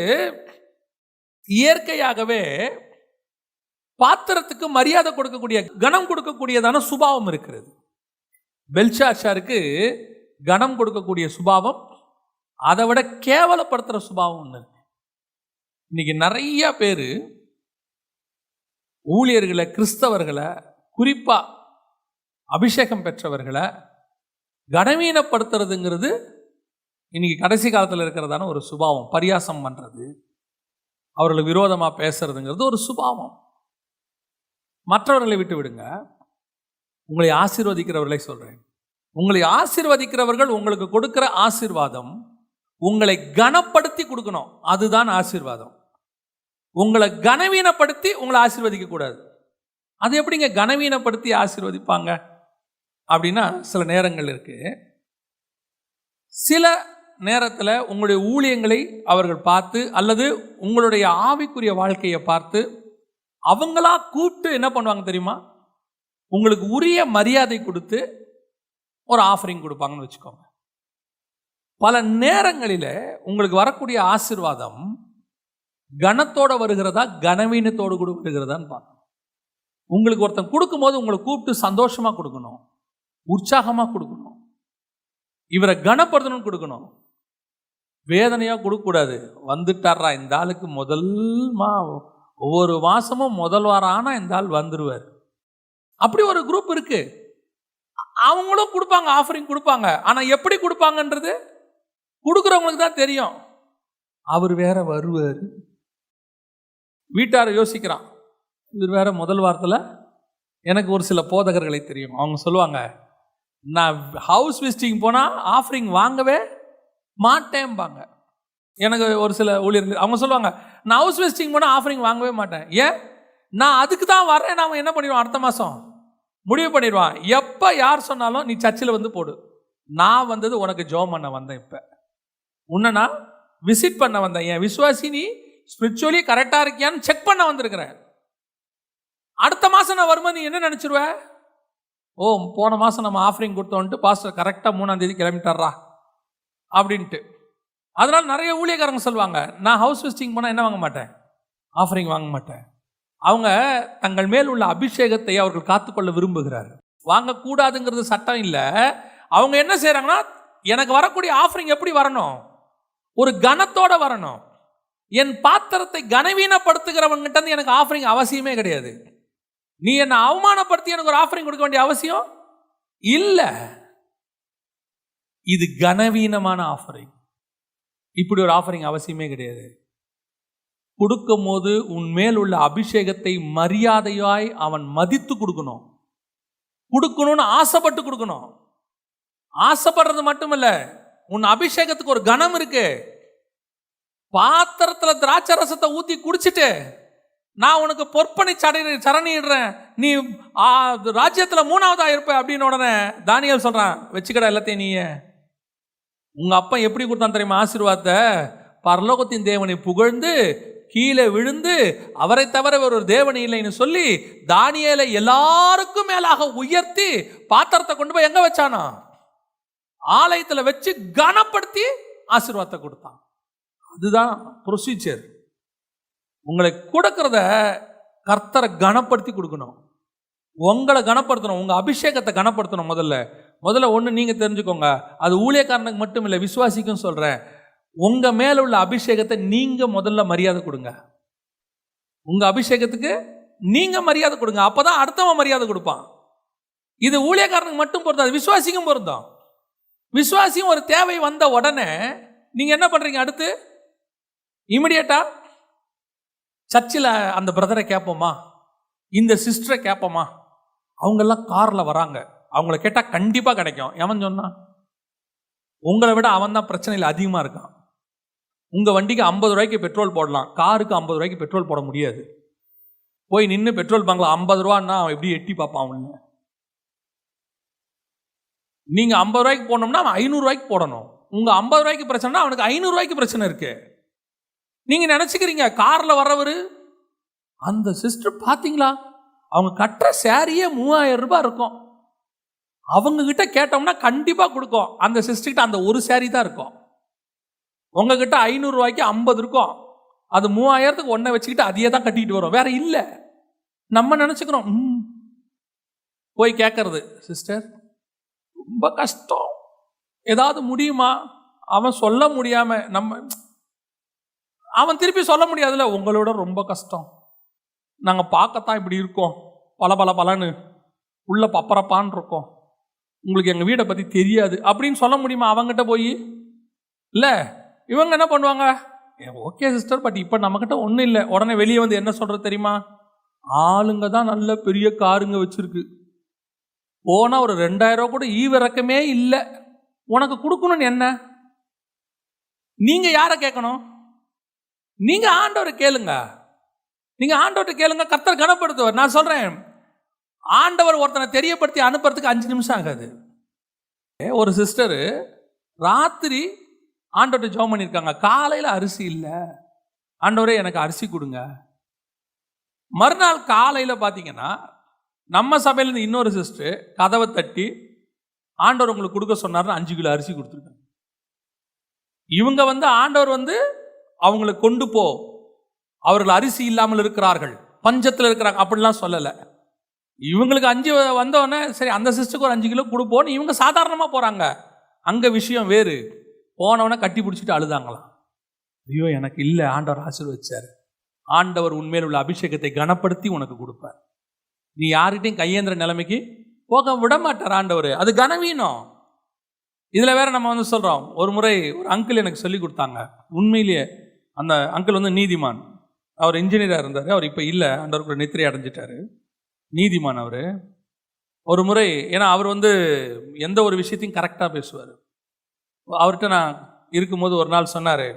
இயற்கையாகவே பாத்திரத்துக்கு மரியாதை கொடுக்கக்கூடிய, கனம் கொடுக்கக்கூடியதான சுபாவம் இருக்கிறது. பெல்ஷாத்சாருக்கு கனம் கொடுக்கக்கூடிய சுபாவம், அதை விட கேவலப்படுத்துற சுபாவம் ஒன்று இருக்கு. இன்னைக்கு நிறைய பேர் ஊழியர்களை, கிறிஸ்தவர்களை, குறிப்பா அபிஷேகம் பெற்றவர்களை கனவீனப்படுத்துறதுங்கிறது இன்னைக்கு கடைசி காலத்தில் இருக்கிறதான ஒரு சுபாவம். பரியாசம் பண்றது, அவர்களுக்கு விரோதமா பேசுறதுங்கிறது ஒரு சுபாவம். மற்றவர்களை விட்டு விடுங்க, உங்களை ஆசீர்வதிக்கிறவர்களை சொல்றேன். உங்களை ஆசீர்வதிக்கிறவர்கள் உங்களுக்கு கொடுக்கிற ஆசீர்வாதம் உங்களை கனப்படுத்தி கொடுக்கணும், அதுதான் ஆசீர்வாதம். உங்களை கனவீனப்படுத்தி உங்களை ஆசீர்வதிக்க கூடாது. அது எப்படிங்க கனவீனப்படுத்தி ஆசீர்வதிப்பாங்க அப்படின்னா, சில நேரங்கள் இருக்கு. சில நேரத்தில் உங்களுடைய ஊழியங்களை அவர்கள் பார்த்து அல்லது உங்களுடைய ஆவிக்குரிய வாழ்க்கையை பார்த்து அவங்களா கூப்பிட்டு என்ன பண்ணுவாங்க தெரியுமா? உங்களுக்கு உரிய மரியாதை கொடுத்து ஒரு ஆஃபரிங் கொடுப்பாங்கன்னு வச்சுக்கோங்க. பல நேரங்களில் உங்களுக்கு வரக்கூடிய ஆசீர்வாதம் கனத்தோட வருகிறதா கனவீனத்தோடு கூட வருகிறதான்னு பார்க்கணும். உங்களுக்கு ஒருத்தன் கொடுக்கும்போது உங்களை கூப்பிட்டு சந்தோஷமா கொடுக்கணும், உற்சாகமா கொடுக்கணும், இவரை கனப்படுத்தணும்னு கொடுக்கணும். வேதனையா கொடுக்கக்கூடாது. வந்துட்டாரா இந்த ஆளுக்கு ஒவ்வொரு மாசமும் முதல் வாரம் ஆனா இந்த ஆள் வந்துருவார். அப்படி ஒரு குரூப் இருக்கு. அவங்களும் கொடுப்பாங்க, ஆஃபரிங் கொடுப்பாங்க. ஆனா எப்படி கொடுப்பாங்கன்றது கொடுக்குறவங்களுக்கு தான் தெரியும். அவர் வேற வருவார். வீட்டார யோசிக்கிறான், இவர் வேற முதல் வாரத்தில். எனக்கு ஒரு சில போதகர்களை தெரியும். அவங்க சொல்லுவாங்க, நான் ஹவுஸ் விசிட்டிங் போனால் ஆஃபரிங் வாங்கவே மாட்டேன்பாங்க. எனக்கு ஒரு சில ஊழியர்கள் அவங்க சொல்லுவாங்க, நான் ஹவுஸ் விசிட்டிங் போனால் ஆஃபரிங் வாங்கவே மாட்டேன். ஏன்? நான் அதுக்கு தான் வரேன். நாம் என்ன பண்ணிடுவோம், அடுத்த மாதம் முடிவு பண்ணிடுவான். எப்போ யார் சொன்னாலும் நீ சர்ச்சில் வந்து போடு, நான் வந்தது உனக்கு ஜெபம் பண்ண வந்தேன். இப்போ உன்னை நான் விசிட் பண்ண வந்தேன். என் விசுவாசி நீ ஸ்பிரிச்சுவலி கரெக்டாக இருக்கியான்னு செக் பண்ண வந்திருக்கிறேன். அடுத்த மாதம் நான் வரும்போது நீ என்ன நினச்சிருவ? ஓ, போன மாதம் நம்ம ஆஃபரிங் கொடுத்தோன்ட்டு பாஸ்டர் கரெக்டாக 3ஆம் தேதி கிளம்பிட்டாரா அப்படின்ட்டு. அதனால் நிறைய ஊழியக்காரங்க சொல்லுவாங்க, நான் ஹவுஸ் விசிட்டிங் போனால் என்ன வாங்க மாட்டேன், ஆஃபரிங் வாங்க மாட்டேன். அவங்க தங்கள் மேல் உள்ள அபிஷேகத்தை அவர்கள் காத்துக்கொள்ள விரும்புகிறார். வாங்கக்கூடாதுங்கிறது சட்டம் இல்லை. அவங்க என்ன செய்கிறாங்கன்னா, எனக்கு வரக்கூடிய ஆஃபரிங் எப்படி வரணும், ஒரு கனத்தோட வரணும். என் பாத்திரத்தை கனவீனப்படுத்துகிறவங்கிட்ட இருந்து எனக்கு ஆஃபரிங் அவசியமே கிடையாது. நீ என்னை அவமானப்படுத்தி எனக்கு ஒரு ஆஃபரிங் கொடுக்க வேண்டிய அவசியம் இல்லை. இது கனவீனமான ஆஃபரிங். இப்படி ஒரு ஆஃபரிங் அவசியமே கிடையாது. கொடுக்கும் போது உன் மேல் உள்ள அபிஷேகத்தை மரியாதையாய் அவன் மதித்து கொடுக்கணும். கொடுக்கணும்னு ஆசைப்பட்டு கொடுக்கணும். ஆசைப்படுறது மட்டுமல்ல, உன் அபிஷேகத்துக்கு ஒரு கனம் இருக்கு. பாத்திரத்துல திராட்சை ரசத்தை ஊத்தி குடிச்சிட்டு நான் உனக்கு பொற்பனை சரணிடுறேன், நீ ராஜ்யத்துல 3ஆவதா இருப்ப அப்படின்னு உடனே தானியேல் சொல்றான், வச்சுக்கடா எல்லாத்தையும். நீ உங்க அப்பா எப்படி கொடுத்தான் தெரியுமா ஆசீர்வாதத்தை? பரலோகத்தின் தேவனை புகழ்ந்து கீழே விழுந்து அவரை தவிர ஒரு தேவன் இல்லைன்னு சொல்லி தானியேலை எல்லாருக்கும் மேலாக உயர்த்தி பாத்திரத்தை கொண்டு போய் எங்க வச்சானா? ஆலயத்துல வச்சு கனப்படுத்தி ஆசீர்வாதத்தை கொடுத்தான். அதுதான் ப்ரொசீஜர். உங்களை கொடுக்கறத கர்த்தரை கனப்படுத்தி கொடுக்கணும். உங்களை கனப்படுத்தணும், உங்க அபிஷேகத்தை கனப்படுத்தணும். முதல்ல ஒன்று நீங்க தெரிஞ்சுக்கோங்க, அது ஊழியக்காரனுக்கு மட்டும் இல்லை, விசுவாசிக்கும் சொல்றேன். உங்க மேல உள்ள அபிஷேகத்தை நீங்க முதல்ல மரியாதை கொடுங்க. உங்க அபிஷேகத்துக்கு நீங்க மரியாதை கொடுங்க. அப்பதான் அடுத்தவன் மரியாதை கொடுப்பான். இது ஊழியக்காரனுக்கு மட்டும் பொருந்தாது, விசுவாசிக்கும் பொருந்தும். விசுவாசியும் ஒரு தேவை வந்த உடனே நீங்க என்ன பண்றீங்க? அடுத்து இமிடியேட்டா சர்ச்சில் அந்த பிரதரை கேட்போமா, இந்த சிஸ்டரை கேட்போமா, அவங்கெல்லாம் காரில் வராங்க, அவங்கள கேட்டால் கண்டிப்பாக கிடைக்கும். எவன் சொன்னா? உங்களை விட அவன் தான் பிரச்சனையில் அதிகமாக இருக்கான். உங்கள் வண்டிக்கு 50 ரூபாய்க்கு பெட்ரோல் போடலாம், காருக்கு 50 ரூபாய்க்கு பெட்ரோல் போட முடியாது. போய் நின்று பெட்ரோல் பங்கில் 50 ரூபான்னா அவன் எப்படி எட்டி பார்ப்பான் அவனு? நீங்கள் 50 ரூபாய்க்கு போடணும்னா அவன் 500 ரூபாய்க்கு போடணும். உங்கள் 50 ரூபாய்க்கு பிரச்சனைனா அவனுக்கு 500 ரூபாய்க்கு பிரச்சனை இருக்கு. நீங்கள் நினச்சிக்கிறீங்க காரில் வர்றவர் அந்த சிஸ்டர் பார்த்தீங்களா, அவங்க கட்டுற சாரியே 3000 ரூபாய் இருக்கும். அவங்கக்கிட்ட கேட்டோம்னா கண்டிப்பாக கொடுக்கும். அந்த சிஸ்டர்கிட்ட அந்த ஒரு சாரி தான் இருக்கும். உங்ககிட்ட 500 ரூபாய்க்கு 50 இருக்கும். அது 3000க்கு ஒன்றை வச்சுக்கிட்டு அதையே தான் கட்டிக்கிட்டு வரும், வேற இல்லை. நம்ம நினச்சிக்கிறோம். போய் கேட்கறது, சிஸ்டர் ரொம்ப கஷ்டம், ஏதாவது முடியுமா? அவன் சொல்ல முடியாம அவன் திருப்பி சொல்ல முடியாதுல்ல, உங்களோட ரொம்ப கஷ்டம், நாங்கள் பார்க்கத்தான் இப்படி இருக்கோம், பலன்னு உள்ள பப்பரப்பான் இருக்கோம், உங்களுக்கு எங்கள் வீடை பற்றி தெரியாது அப்படின்னு சொல்ல முடியுமா அவங்ககிட்ட போய்? இல்லை, இவங்க என்ன பண்ணுவாங்க, ஓகே சிஸ்டர், பட் இப்போ நம்மக்கிட்ட ஒன்றும் இல்லை. உடனே வெளியே வந்து என்ன சொல்கிறது தெரியுமா? ஆளுங்க தான் நல்ல பெரிய காருங்க வச்சுருக்கு, போனால் ஒரு 2000 ரூபா கூட ஈவிறக்கமே இல்லை, உனக்கு கொடுக்கணும்னு என்ன? நீங்கள் யாரை கேட்கணும்? நீங்கள் ஆண்டவரை கேளுங்க. நீங்கள் ஆண்டவர்கிட்ட கேளுங்க, கர்த்தர் கனப்படுத்துவார். நான் சொல்கிறேன், ஆண்டவர் ஒருத்தனை தெரியப்படுத்தி அனுப்புறதுக்கு 5 நிமிஷம் ஆகாது. ஒரு சிஸ்டரு ராத்திரி ஆண்டவர்கிட்ட ஜெபம் பண்ணியிருக்காங்க, காலையில் அரிசி இல்லை, ஆண்டவரே எனக்கு அரிசி கொடுங்க. மறுநாள் காலையில் பார்த்தீங்கன்னா நம்ம சபையிலேருந்து இன்னொரு சிஸ்டர் கதவை தட்டி ஆண்டவர் உங்களுக்கு கொடுக்க சொன்னார்னு 5 கிலோ அரிசி கொடுத்துருக்காங்க. இவங்க ஆண்டவர் அவங்களை கொண்டு போ, அவர்கள் அரிசி இல்லாமல் இருக்கிறார்கள், பஞ்சத்தில் இருக்கிறாங்க அப்படிலாம் சொல்லலை. இவங்களுக்கு 5 வந்தோடனே சரி அந்த சிஸ்டருக்கு ஒரு 5 கிலோ கொடுப்போன்னு இவங்க சாதாரணமாக போகிறாங்க. அங்கே விஷயம் வேறு. போனவொடனே கட்டி பிடிச்சிட்டு அழுதாங்களாம், ஐயோ எனக்கு இல்லை, ஆண்டவர் ஆசீர்வதிச்சார். ஆண்டவர் உண்மையில் உள்ள அபிஷேகத்தை கனப்படுத்தி உனக்கு கொடுப்பார். நீ யார்கிட்டையும் கையேந்திர நிலைமைக்கு போக விட மாட்டார் ஆண்டவர். அது கனவீனம். இதில் வேற நம்ம சொல்கிறோம். ஒரு முறை ஒரு அங்கிள் எனக்கு சொல்லி கொடுத்தாங்க, உண்மையிலேயே அந்த அங்கிள் நீதிமான். அவர் இன்ஜினியராக இருந்தார், அவர் இப்போ இல்லை, ஆண்டவருக்குள்ள நித்திரை அடைஞ்சிட்டாரு. நீதிமான் அவர். ஒரு முறை, ஏன்னா அவர் எந்த ஒரு விஷயத்தையும் கரெக்டாக பேசுவார். அவர்கிட்ட நான் இருக்கும்போது ஒரு நாள் சொன்னார்,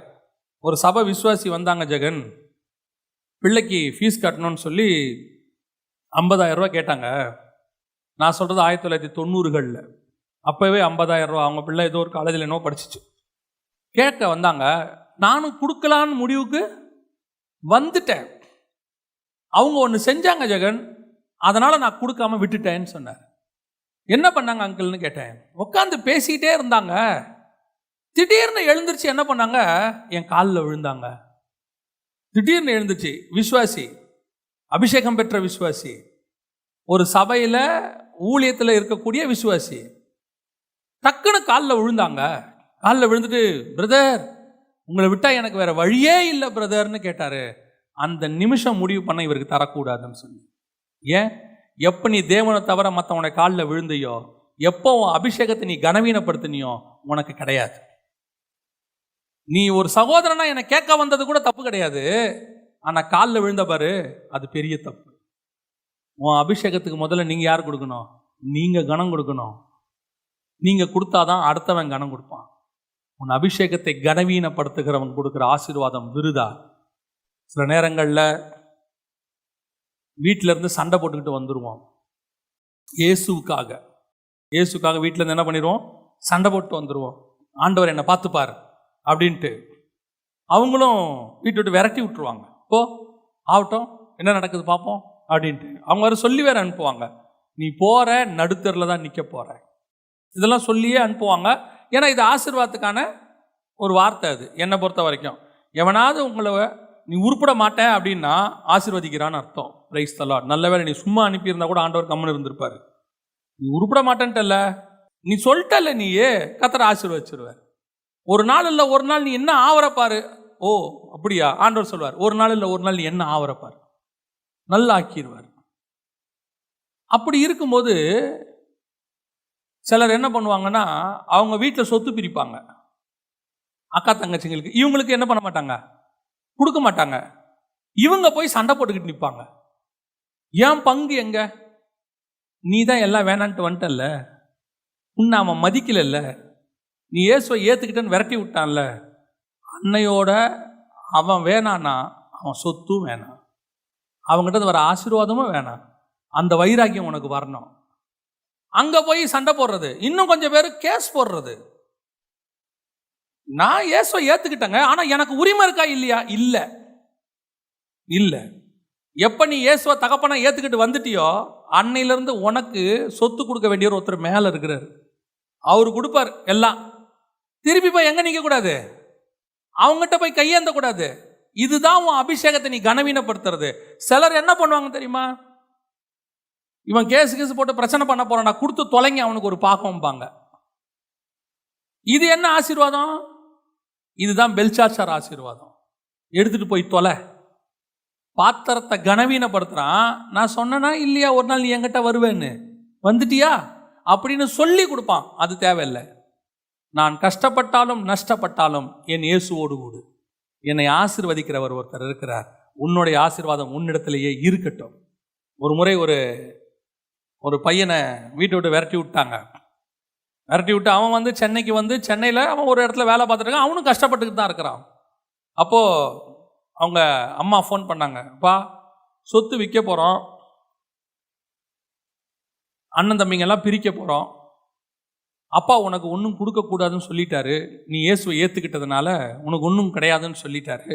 ஒரு சபை விசுவாசி வந்தாங்க ஜெகன், பிள்ளைக்கு ஃபீஸ் கட்டணும்னு சொல்லி 50,000 ரூபா கேட்டாங்க. நான் சொல்கிறது 1990களில். அப்போவே 50,000 ரூபா. அவங்க பிள்ளை ஏதோ ஒரு காலேஜில் என்னவோ படிச்சிச்சு. கேட்க வந்தாங்க. நானும் கொடுக்கலான்னு முடிவுக்கு வந்துட்டேன். அவங்க ஒன்று செஞ்சாங்க ஜெகன், அதனால் நான் கொடுக்காம விட்டுட்டேன்னு சொன்னார். என்ன பண்ணாங்க அங்கிள்னு கேட்டேன். உட்காந்து பேசிக்கிட்டே இருந்தாங்க. திடீர்னு எழுந்திருச்சு என்ன பண்ணாங்க, என் காலில் விழுந்தாங்க. திடீர்னு எழுந்துச்சு. விசுவாசி, அபிஷேகம் பெற்ற விசுவாசி, ஒரு சபையில் ஊழியத்தில் இருக்கக்கூடிய விசுவாசி, டக்குன்னு காலில் விழுந்தாங்க. காலில் விழுந்துட்டு, பிரதர் உங்களை விட்டால் எனக்கு வேற வழியே இல்லை பிரதர்னு கேட்டார். அந்த நிமிஷம் முடிவு பண்ண இவருக்கு தரக்கூடாதுன்னு சொல்லி. ஏன்? எப்போ நீ தேவனை தவிர மற்றவனை காலில் விழுந்தையோ, எப்போ உன் அபிஷேகத்தை நீ கனவீனப்படுத்தினியோ உனக்கு கிடையாது. நீ ஒரு சகோதரனா என்னை கேட்க வந்தது கூட தப்பு கிடையாது, ஆனால் காலில் விழுந்த பாரு, அது பெரிய தப்பு. உன் அபிஷேகத்துக்கு முதல்ல நீங்கள் யார் கொடுக்கணும்? நீங்கள் கனம் கொடுக்கணும். நீங்கள் கொடுத்தாதான் அடுத்தவன் கனம் கொடுப்பான். உன் அபிஷேகத்தை கனவீனப்படுத்துகிறவன் கொடுக்குற ஆசீர்வாதம் விருதா. சில நேரங்களில் வீட்டிலேருந்து சண்டை போட்டுக்கிட்டு வந்துடுவோம். இயேசுக்காக வீட்டிலேருந்து என்ன பண்ணிடுவோம்? சண்டை போட்டு வந்துடுவோம். ஆண்டவர் என்னை பார்த்துப்பார் அப்படின்ட்டு. அவங்களும் வீட்டை விட்டு விரட்டி விட்டுருவாங்க. போ ஆகட்டும், என்ன நடக்குது பார்ப்போம் அப்படின்ட்டு. அவங்க வேறு சொல்லி வேற அனுப்புவாங்க, நீ போகிற நடுத்தரில் தான் நிற்க போகிற. இதெல்லாம் சொல்லியே அனுப்புவாங்க. ஏன்னா இது ஆசீர்வாதத்துக்கான ஒரு வார்த்தை. அது என்னை பொறுத்த வரைக்கும், எவனாவது உங்களை நீ உருப்பட மாட்டேன் அப்படின்னா ஆசீர்வதிக்கிறான்னு அர்த்தம். Praise the Lord. நல்ல வேளை நீ சும்மா அனுப்பியிருந்தா கூட ஆண்டவர் கம்முன்னு இருந்திருப்பாரு. நீ உருப்பட மாட்டேன்ட்டல்ல, நீ சொல்லிட்டல்ல, நீயே கர்த்தர் ஆசீர்வதிச்சிருவார். ஒரு நாள் இல்லை ஒரு நாள் நீ என்ன ஆவரப்பாரு. ஓ அப்படியா? ஆண்டவர் சொல்வார், ஒரு நாள் இல்லை ஒரு நாள் நீ என்ன ஆவரப்பாரு, நல்லா ஆக்கிடுவார். அப்படி இருக்கும்போது சிலர் என்ன பண்ணுவாங்கன்னா, அவங்க வீட்டில் சொத்து பிரிப்பாங்க. அக்கா தங்கச்சிங்களுக்கு இவங்களுக்கு என்ன பண்ண மாட்டாங்க, கொடுக்க மாட்டாங்க. இவங்க போய் சண்டை போட்டுக்கிட்டு நிற்பாங்க. ஏன் பங்கு எங்க? நீ தான் எல்லாம் வேணான்ட்டு வந்துட்டல்ல, உன்னை அவன் மதிக்கல, நீ இயேசுவை ஏற்றுக்கிட்டேன்னு விரட்டி விட்டான்ல, அன்னையோட அவன் வேணான்னா அவன் சொத்தும் வேணாம், அவங்ககிட்ட வர ஆசீர்வாதமும் வேணாம். அந்த வைராக்கியம் உனக்கு வரணும். அங்கே போய் சண்டை போடுறது. இன்னும் கொஞ்சம் பேர் கேஸ் போடுறது. நான் இயேசுவை ஏற்றுக்கிட்டேங்க, ஆனால் எனக்கு உரிமை இருக்கா இல்லையா? இல்லை இல்லை. எப்போ நீ இயேசுவை தகப்பனா ஏற்றுக்கிட்டு வந்துட்டியோ அன்னையிலேருந்து உனக்கு சொத்து கொடுக்க வேண்டிய ஒருத்தர் மேலே இருக்கிறார். அவர் கொடுப்பார் எல்லாம். திருப்பி போய் எங்கே நிற்கக்கூடாது, அவங்ககிட்ட போய் கையேந்தக்கூடாது. இதுதான் உன் அபிஷேகத்தை நீ கனவீனப்படுத்துறது. சிலர் என்ன பண்ணுவாங்க தெரியுமா, இவன் கேஸ் போட்டு பிரச்சனை பண்ண போறான்டா, கொடுத்து தொலைங்க அவனுக்கு ஒரு பாக்கம்பாங்க. இது என்ன ஆசீர்வாதம்? இதுதான் பெல்சாட்சார் ஆசீர்வாதம். எடுத்துட்டு போய் தொலை. பாத்திரத்தை கனவீனப்படுத்துறான். நான் சொன்னா இல்லையா ஒரு நாள் நீ என்கிட்ட வருவேன்னு, வந்துட்டியா அப்படின்னு சொல்லி கொடுப்பான். அது தேவையில்லை. நான் கஷ்டப்பட்டாலும் நஷ்டப்பட்டாலும் என் இயேசுவோடு கூடு. என்னை ஆசீர்வதிக்கிறவர் ஒருத்தர் இருக்கிறார். உன்னுடைய ஆசீர்வாதம் உன்னிடத்திலேயே இருக்கட்டும். ஒரு முறை ஒரு பையனை வீட்டை விட்டு விரட்டி விட்டாங்க. விரட்டி விட்டு அவன் வந்து சென்னைக்கு வந்து, சென்னையில் அவன் ஒரு இடத்துல வேலை பார்த்துட்டு இருக்கான். அவனும் கஷ்டப்பட்டுக்கிட்டு தான் இருக்கிறான். அப்போது அவங்க அம்மா ஃபோன் பண்ணாங்க, அப்பா சொத்து விற்க போகிறோம், அண்ணன் தம்பிங்கெல்லாம் பிரிக்க போகிறோம், அப்பா உனக்கு ஒன்றும் கொடுக்கக்கூடாதுன்னு சொல்லிட்டாரு, நீ இயேசுவை ஏற்றுக்கிட்டதுனால உனக்கு ஒன்றும் கிடையாதுன்னு சொல்லிட்டாரு,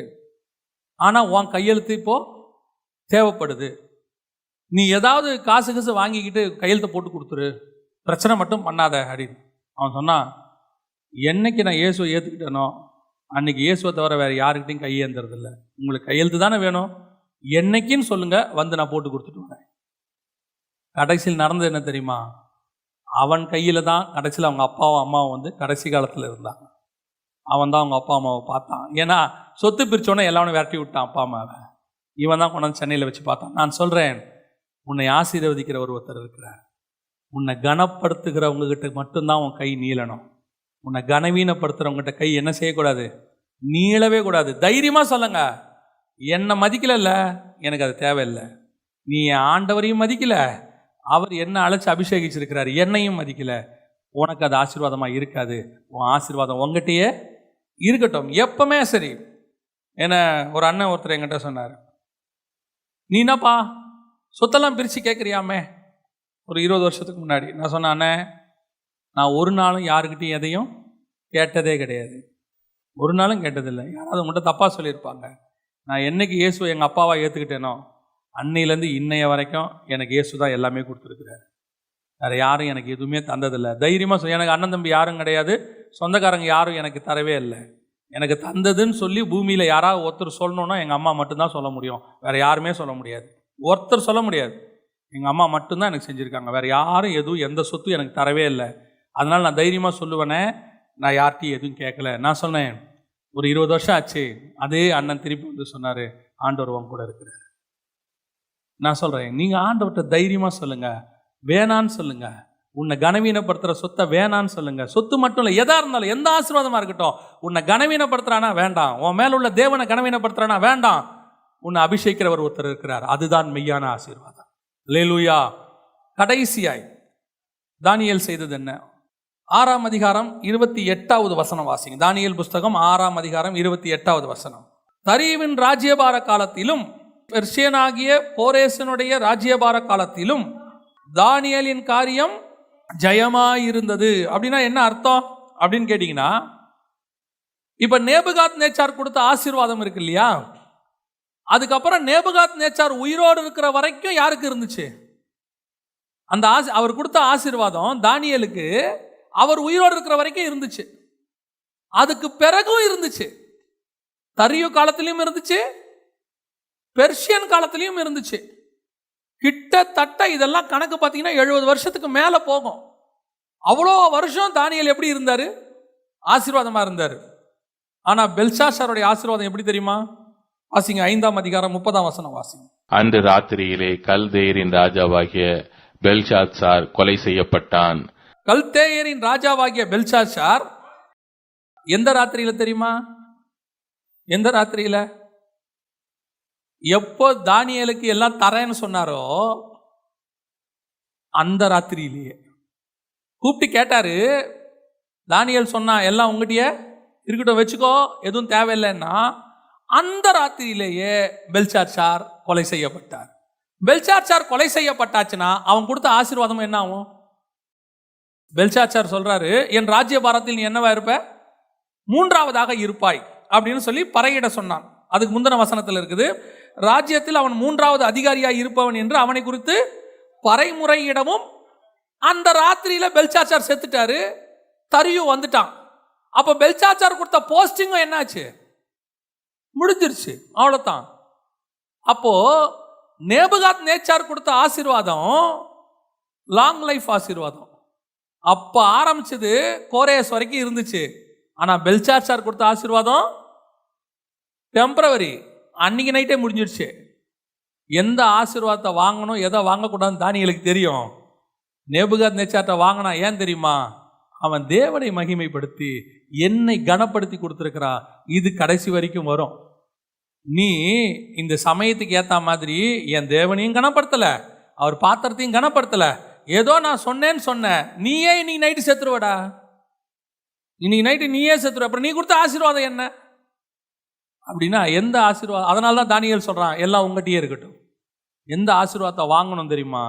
ஆனால் உன் கையெழுத்து இப்போது தேவைப்படுது, நீ ஏதாவது காசு வாங்கிக்கிட்டு கையெழுத்தை போட்டு கொடுத்துரு, பிரச்சனை மட்டும் பண்ணாத அப்படின்னு. அவன் சொன்னான், என்னைக்கு நான் இயேசுவை ஏற்றுக்கிட்டேனோ அன்னைக்கு இயேசுவை தவிர வேறு யாருக்கிட்டையும் கையேந்துறதில்லை. உங்களுக்கு கையெழுத்து தானே வேணும், என்னைக்குன்னு சொல்லுங்கள், வந்து நான் போட்டு கொடுத்துட்டு வரேன். கடைசியில் நடந்தது என்ன தெரியுமா? அவன் கையில் தான் கடைசியில் அவங்க அப்பாவும் அம்மாவும் வந்து கடைசி காலத்தில் இருந்தாங்க. அவன் தான் அவங்க அப்பா அம்மாவை பார்த்தான். ஏன்னா சொத்து பிரித்தோன்னே எல்லாரும் விரட்டி விட்டான் அப்பா அம்மாவை. இவன் தான் கொண்டாந்து சென்னையில் வச்சு பார்த்தான். நான் சொல்கிறேன், உன்னை ஆசீர்வதிக்கிற ஒருத்தர் இருக்கிறார். உன்னை கனப்படுத்துகிறவங்ககிட்ட மட்டும்தான் உன் கை நீளணும். உன்னை கனவீனப்படுத்துகிறவங்ககிட்ட கை என்ன செய்யக்கூடாது, நீளவே கூடாது. தைரியமாக சொல்லுங்க, என்னை மதிக்கலைல்ல, எனக்கு அது தேவையில்லை. நீ என் ஆண்டவரையும் மதிக்கலை, அவர் என்ன அழைச்சி அபிஷேகிச்சிருக்கிறார், என்னையும் மதிக்கலை, உனக்கு அது ஆசீர்வாதமாக இருக்காது. உன் ஆசீர்வாதம் உங்ககிட்டயே இருக்கட்டும் எப்பவுமே. சரி, என்ன ஒரு அண்ணன் ஒருத்தர் என்கிட்ட சொன்னார், நீ என்னப்பா சொத்தெல்லாம் பிரித்து கேட்குறியாமே, ஒரு 20 வருஷத்துக்கு முன்னாடி. நான் சொன்னேன், அண்ணே நான் ஒரு நாளும் யாருக்கிட்டையும் எதையும் கேட்டதே கிடையாது. ஒரு நாளும் கேட்டதில்லை. யாராவது உங்கள்கிட்ட தப்பாக சொல்லியிருப்பாங்க. நான் என்னைக்கு இயேசுவை எங்கள் அப்பாவாக ஏற்றுக்கிட்டேனோ அன்னையிலேருந்து இன்னைய வரைக்கும் எனக்கு இயேசு தான் எல்லாமே கொடுத்துருக்குறாரு. வேறு யாரும் எனக்கு எதுவுமே தந்ததில்லை. தைரியமாக எனக்கு அண்ணன் தம்பி யாரும் கிடையாது, சொந்தக்காரங்க யாரும் எனக்கு தரவே இல்லை. எனக்கு தந்ததுன்னு சொல்லி பூமியில் யாராவது ஒருத்தர் சொல்லணுன்னா எங்கள் அம்மா மட்டும்தான் சொல்ல முடியும். வேறு யாருமே சொல்ல முடியாது. ஒருத்தர் சொல்ல முடியாது. எங்கள் அம்மா மட்டும்தான் எனக்கு செஞ்சுருக்காங்க. வேறு யாரும் எதுவும் எந்த சொத்தும் எனக்கு தரவே இல்லை. அதனால் நான் தைரியமாக சொல்லுவேனே, நான் யார்கிட்டையும் எதுவும் கேட்கல. நான் சொன்னேன், ஒரு 20 வருஷம் ஆச்சு, அதே அண்ணன் திருப்பி வந்து சொன்னார், ஆண்டவர் உன் கூட இருக்கிறார். நான் சொல்கிறேன், நீங்கள் ஆண்டவர்கிட்ட தைரியமாக சொல்லுங்கள், வேணான்னு சொல்லுங்கள். உன்னை கனவீனப்படுத்துகிற சொத்தை வேணான்னு சொல்லுங்கள். சொத்து மட்டும் இல்லை, எதாக இருந்தாலும், எந்த ஆசீர்வாதமாக இருக்கட்டும், உன்னை கனவீனப்படுத்துகிறானா வேண்டாம். உன் மேலே உள்ள தேவனை கனவீனப்படுத்துகிறானா வேண்டாம். உன்னை அபிஷேக்கிறவர் ஒருத்தர் இருக்கிறார், அதுதான் மெய்யான ஆசீர்வாதம். அல்லேலூயா. கடைசியாய் தானியேல் செய்தது என்ன? 6ஆம் அதிகாரம் 28வது வசனம் வாசிங்க. தானியேல் புஸ்தகம் 6ஆம் அதிகாரம் 28வது வசனம். தரியுவின் ராஜ்யபார காலத்திலும் பெர்சியனாகிய கோரேசனுடைய ராஜ்யபார காலத்திலும் தானியேலின் காரியம் ஜெயமாயிருந்தது. அப்படின்னா என்ன அர்த்தம் அப்படின்னு கேட்டீங்கன்னா, இப்ப நேபுகாத் நேச்சார் கொடுத்த ஆசீர்வாதம் இருக்கு இல்லையா, அதுக்கப்புறம் நேபுகாத் நேச்சார் உயிரோடு இருக்கிற வரைக்கும் யாருக்கு இருந்துச்சு? அந்த அவர் கொடுத்த ஆசீர்வாதம் தானியேலுக்கு அவர் உயிரோடு இருக்கிற வரைக்கும் இருந்துச்சு. அதுக்கு பிறகும் இருந்துச்சு. தரியு காலத்திலையும் இருந்துச்சு, பெர்ஷியன் காலத்திலையும் இருந்துச்சு. கிட்டத்தட்ட இதெல்லாம் கணக்கு பார்த்தீங்கன்னா 70 வருஷத்துக்கு மேலே போகும். அவ்வளோ வருஷம் தானியேல் எப்படி இருந்தார்? ஆசீர்வாதமாக இருந்தார். ஆனால் பெல்ஷாத்சாருடைய ஆசீர்வாதம் எப்படி தெரியுமா? வாசிங்க 5ஆம் அதிகாரம் 30ஆம் வசனம் வாசிங்க. அன்று ராத்திரியிலே கல்தேயரின் ராஜாவாகிய பெல்ஷாத்சார் கொலை செய்யப்பட்டான். கல்தேயரின் ராஜாவாகிய பெல்ஷாத்சார் எந்த ராத்திரியில தெரியுமா? எந்த ராத்திரியில? எப்போ தானியேலுக்கு எல்லாம் தரேன்னு சொன்னாரோ அந்த ராத்திரியிலேயே கூப்பிட்டு கேட்டாரு. தானியேல் சொன்னா, எல்லாம் உங்ககிட்டயே இருக்கட்டும், வச்சுக்கோ, எதுவும் தேவையில்லைன்னா அந்த ராத்திரியிலேயே பெல்ஷாத்சார் கொலை செய்யப்பட்டார். பெல்ஷாத்சார் கொலை செய்யப்பட்டாச்சுன்னா அவன் கொடுத்த ஆசீர்வாதம் என்ன ஆகும்? பெல்ஷாத்சார் சொல்றாரு, என் ராஜ்யபாரத்தில் நீ என்னவா இருப்ப? 3ஆவதாக இருப்பாய் அப்படின்னு சொல்லி பறையிட சொன்னான். அதுக்கு முந்தின வசனத்தில் இருக்குது, ராஜ்யத்தில் அவன் 3ஆவது அதிகாரியாய் இருப்பவன் என்று அவனை குறித்து பறைமுறையிடவும். அந்த ராத்திரியில பெல்ஷாத்சார் செத்துட்டாரு, தரியு வந்துட்டான். அப்ப பெல்ஷாத்சார் கொடுத்த போஸ்டிங்கும் என்னாச்சு? முடிஞ்சிருச்சு, அவ்வளவுதான். அப்போ நேபுகாத் நேச்சார் கொடுத்த ஆசீர்வாதம் லாங் லைஃப் ஆசீர்வாதம். அப்ப ஆரம்பிச்சது கோரேஸ் வரைக்கும் இருந்துச்சு. ஆனா பெல்ஷாத்சார் கொடுத்த ஆசீர்வாதம் டெம்பரவரி, அன்னைக்கு நைட்டே முடிஞ்சிருச்சு. எந்த ஆசீர்வாதத்தை வாங்கணும் எதை வாங்கக்கூடாதுன்னு தானியேலுக்கு தெரியும். நேபுகாத் நேச்சார்ட்ட வாங்கினா ஏன் தெரியுமா? அவன் தேவனை மகிமைப்படுத்தி என்னை கனப்படுத்தி கொடுத்துருக்கிறா, இது கடைசி வரைக்கும் வரும். நீ இந்த சமயத்துக்கு ஏற்ற மாதிரி என் தேவனையும் கனப்படுத்தலை, அவர் பாத்திரத்தையும் கனப்படுத்தலை, ஏதோ நான் சொன்னேன்னு சொன்னேன், நீயே இன்னைக்கு நைட்டு செத்துருவடா, இன்னைக்கு நைட்டு நீயே செத்துருவ, அப்புறம் நீ கொடுத்த ஆசீர்வாதம் என்ன அப்படின்னா எந்த ஆசீர்வாதம்? அதனால தான் தானியேல் சொல்கிறான், எல்லாம் உங்கள்கிட்டயே இருக்கட்டும். எந்த ஆசீர்வாதத்தை வாங்கணும் தெரியுமா?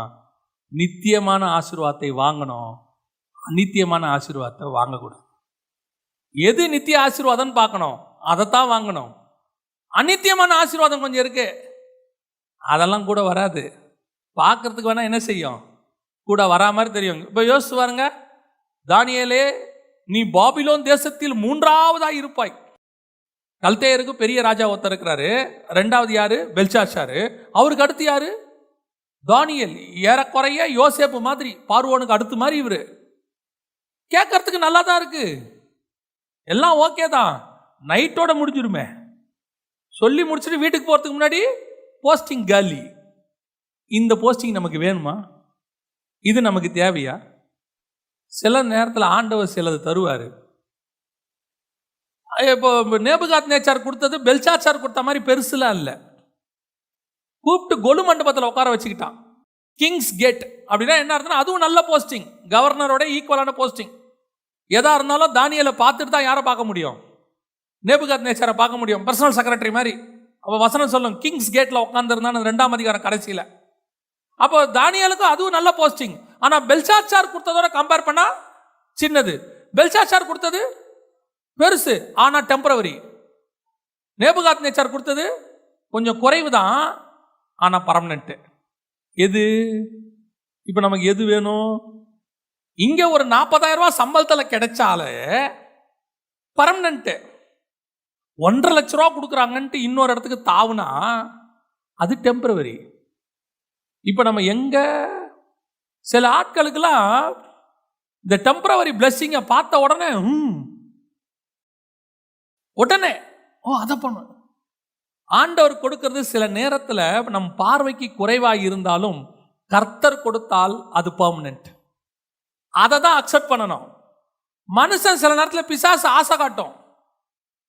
நித்தியமான ஆசீர்வாதத்தை வாங்கணும், அநித்தியமான ஆசீர்வாதத்தை வாங்கக்கூடாது. எது நித்திய ஆசீர்வாதம் பார்க்கணும், அதைத்தான் வாங்கணும். அநித்தியமான ஆசீர்வாதம் கொஞ்சம் இருக்கு, அதெல்லாம் கூட வராது. பார்க்கறதுக்கு வேணா என்ன செய்யும், கூட வரா மாதிரி தெரியும். இப்போ யோசிச்சு பாருங்க, தானியேலே நீ பாபிலோன் தேசத்தில் 3ஆவதா இருப்பாய். கல்தேயருக்கு பெரிய ராஜா ஒருத்தர் இருக்கிறாரு, 2வது யாரு? பெல்ஷாத்சாரு. அவருக்கு அடுத்து யாரு? தானியேல். ஏறக்குறைய யோசேப்பு மாதிரி, பார்வோனுக்கு அடுத்து மாதிரி இவரு. கேட்கறதுக்கு நல்லா தான் இருக்கு, எல்லாம் ஓகே தான், நைட்டோட முடிஞ்சிருமே. சொல்லி முடிச்சுட்டு வீட்டுக்கு போறதுக்கு முன்னாடி போஸ்டிங் காலி. இந்த போஸ்டிங் நமக்கு வேணுமா? இது நமக்கு தேவையா? சில நேரத்தில் ஆண்டவர் சிலது தருவார். இப்போ நேபுகாத் நேச்சார் கொடுத்தது பெல்ஷாத்சார் கொடுத்த மாதிரி பெருசுலாம் இல்லை. கூப்பிட்டு கொலு மண்டபத்தில் உட்கார வச்சுக்கிட்டான். கிங்ஸ் கேட் அப்படின்னா என்ன அர்த்தம்னா, அதுவும் நல்ல போஸ்டிங், கவர்னரோட ஈக்குவலான போஸ்டிங். எதா இருந்தாலும் தானியேலை பார்த்துட்டு தான் யாரை பார்க்க முடியும்? நேபுகாத் நேச்சாரை பார்க்க முடியும், பர்சனல் செக்ரட்டரி மாதிரி. அப்போ வசனம் சொல்லும், கிங்ஸ் கேட்ல உட்காந்துருந்தான் 2ஆம் அதிகாரம் கடைசியில். அப்போ தானியேலுக்கும் அதுவும் நல்ல போஸ்டிங். ஆனால் பெல்ஷாத்சார் கொடுத்ததோட கம்பேர் பண்ணா சின்னது. பெல்ஷாத்சார் கொடுத்தது பெருசு, ஆனா டெம்பரவரி. நேபுகாத்நேச்சார் கொடுத்தது கொஞ்சம் குறைவு தான், ஆனா பர்மனெண்ட். எது இப்ப நமக்கு எது வேணும்? இங்க ஒரு 40,000 ரூபாய் சம்பளத்துல கிடைச்சாலே பர்மனெண்ட். 1.5 லட்ச ரூபா கொடுக்குறாங்கன்ட்டு இன்னொரு இடத்துக்கு தாவுனா அது டெம்பரவரி. இப்ப நம்ம எங்க சில ஆட்களுக்கெல்லாம் இந்த டெம்பரவரி பிளெஸிங்கை பார்த்த உடனே அதை பண்ண. ஆண்டவர் கொடுக்கிறது சில நேரத்தில் நம் பார்வைக்கு குறைவாக இருந்தாலும் கர்த்தர் கொடுத்தால் அது பெர்மனன்ட். அதை தான் அக்செப்ட் பண்ணணும். மனுஷன் சில நேரத்தில் பிசாசு ஆசை காட்டும்.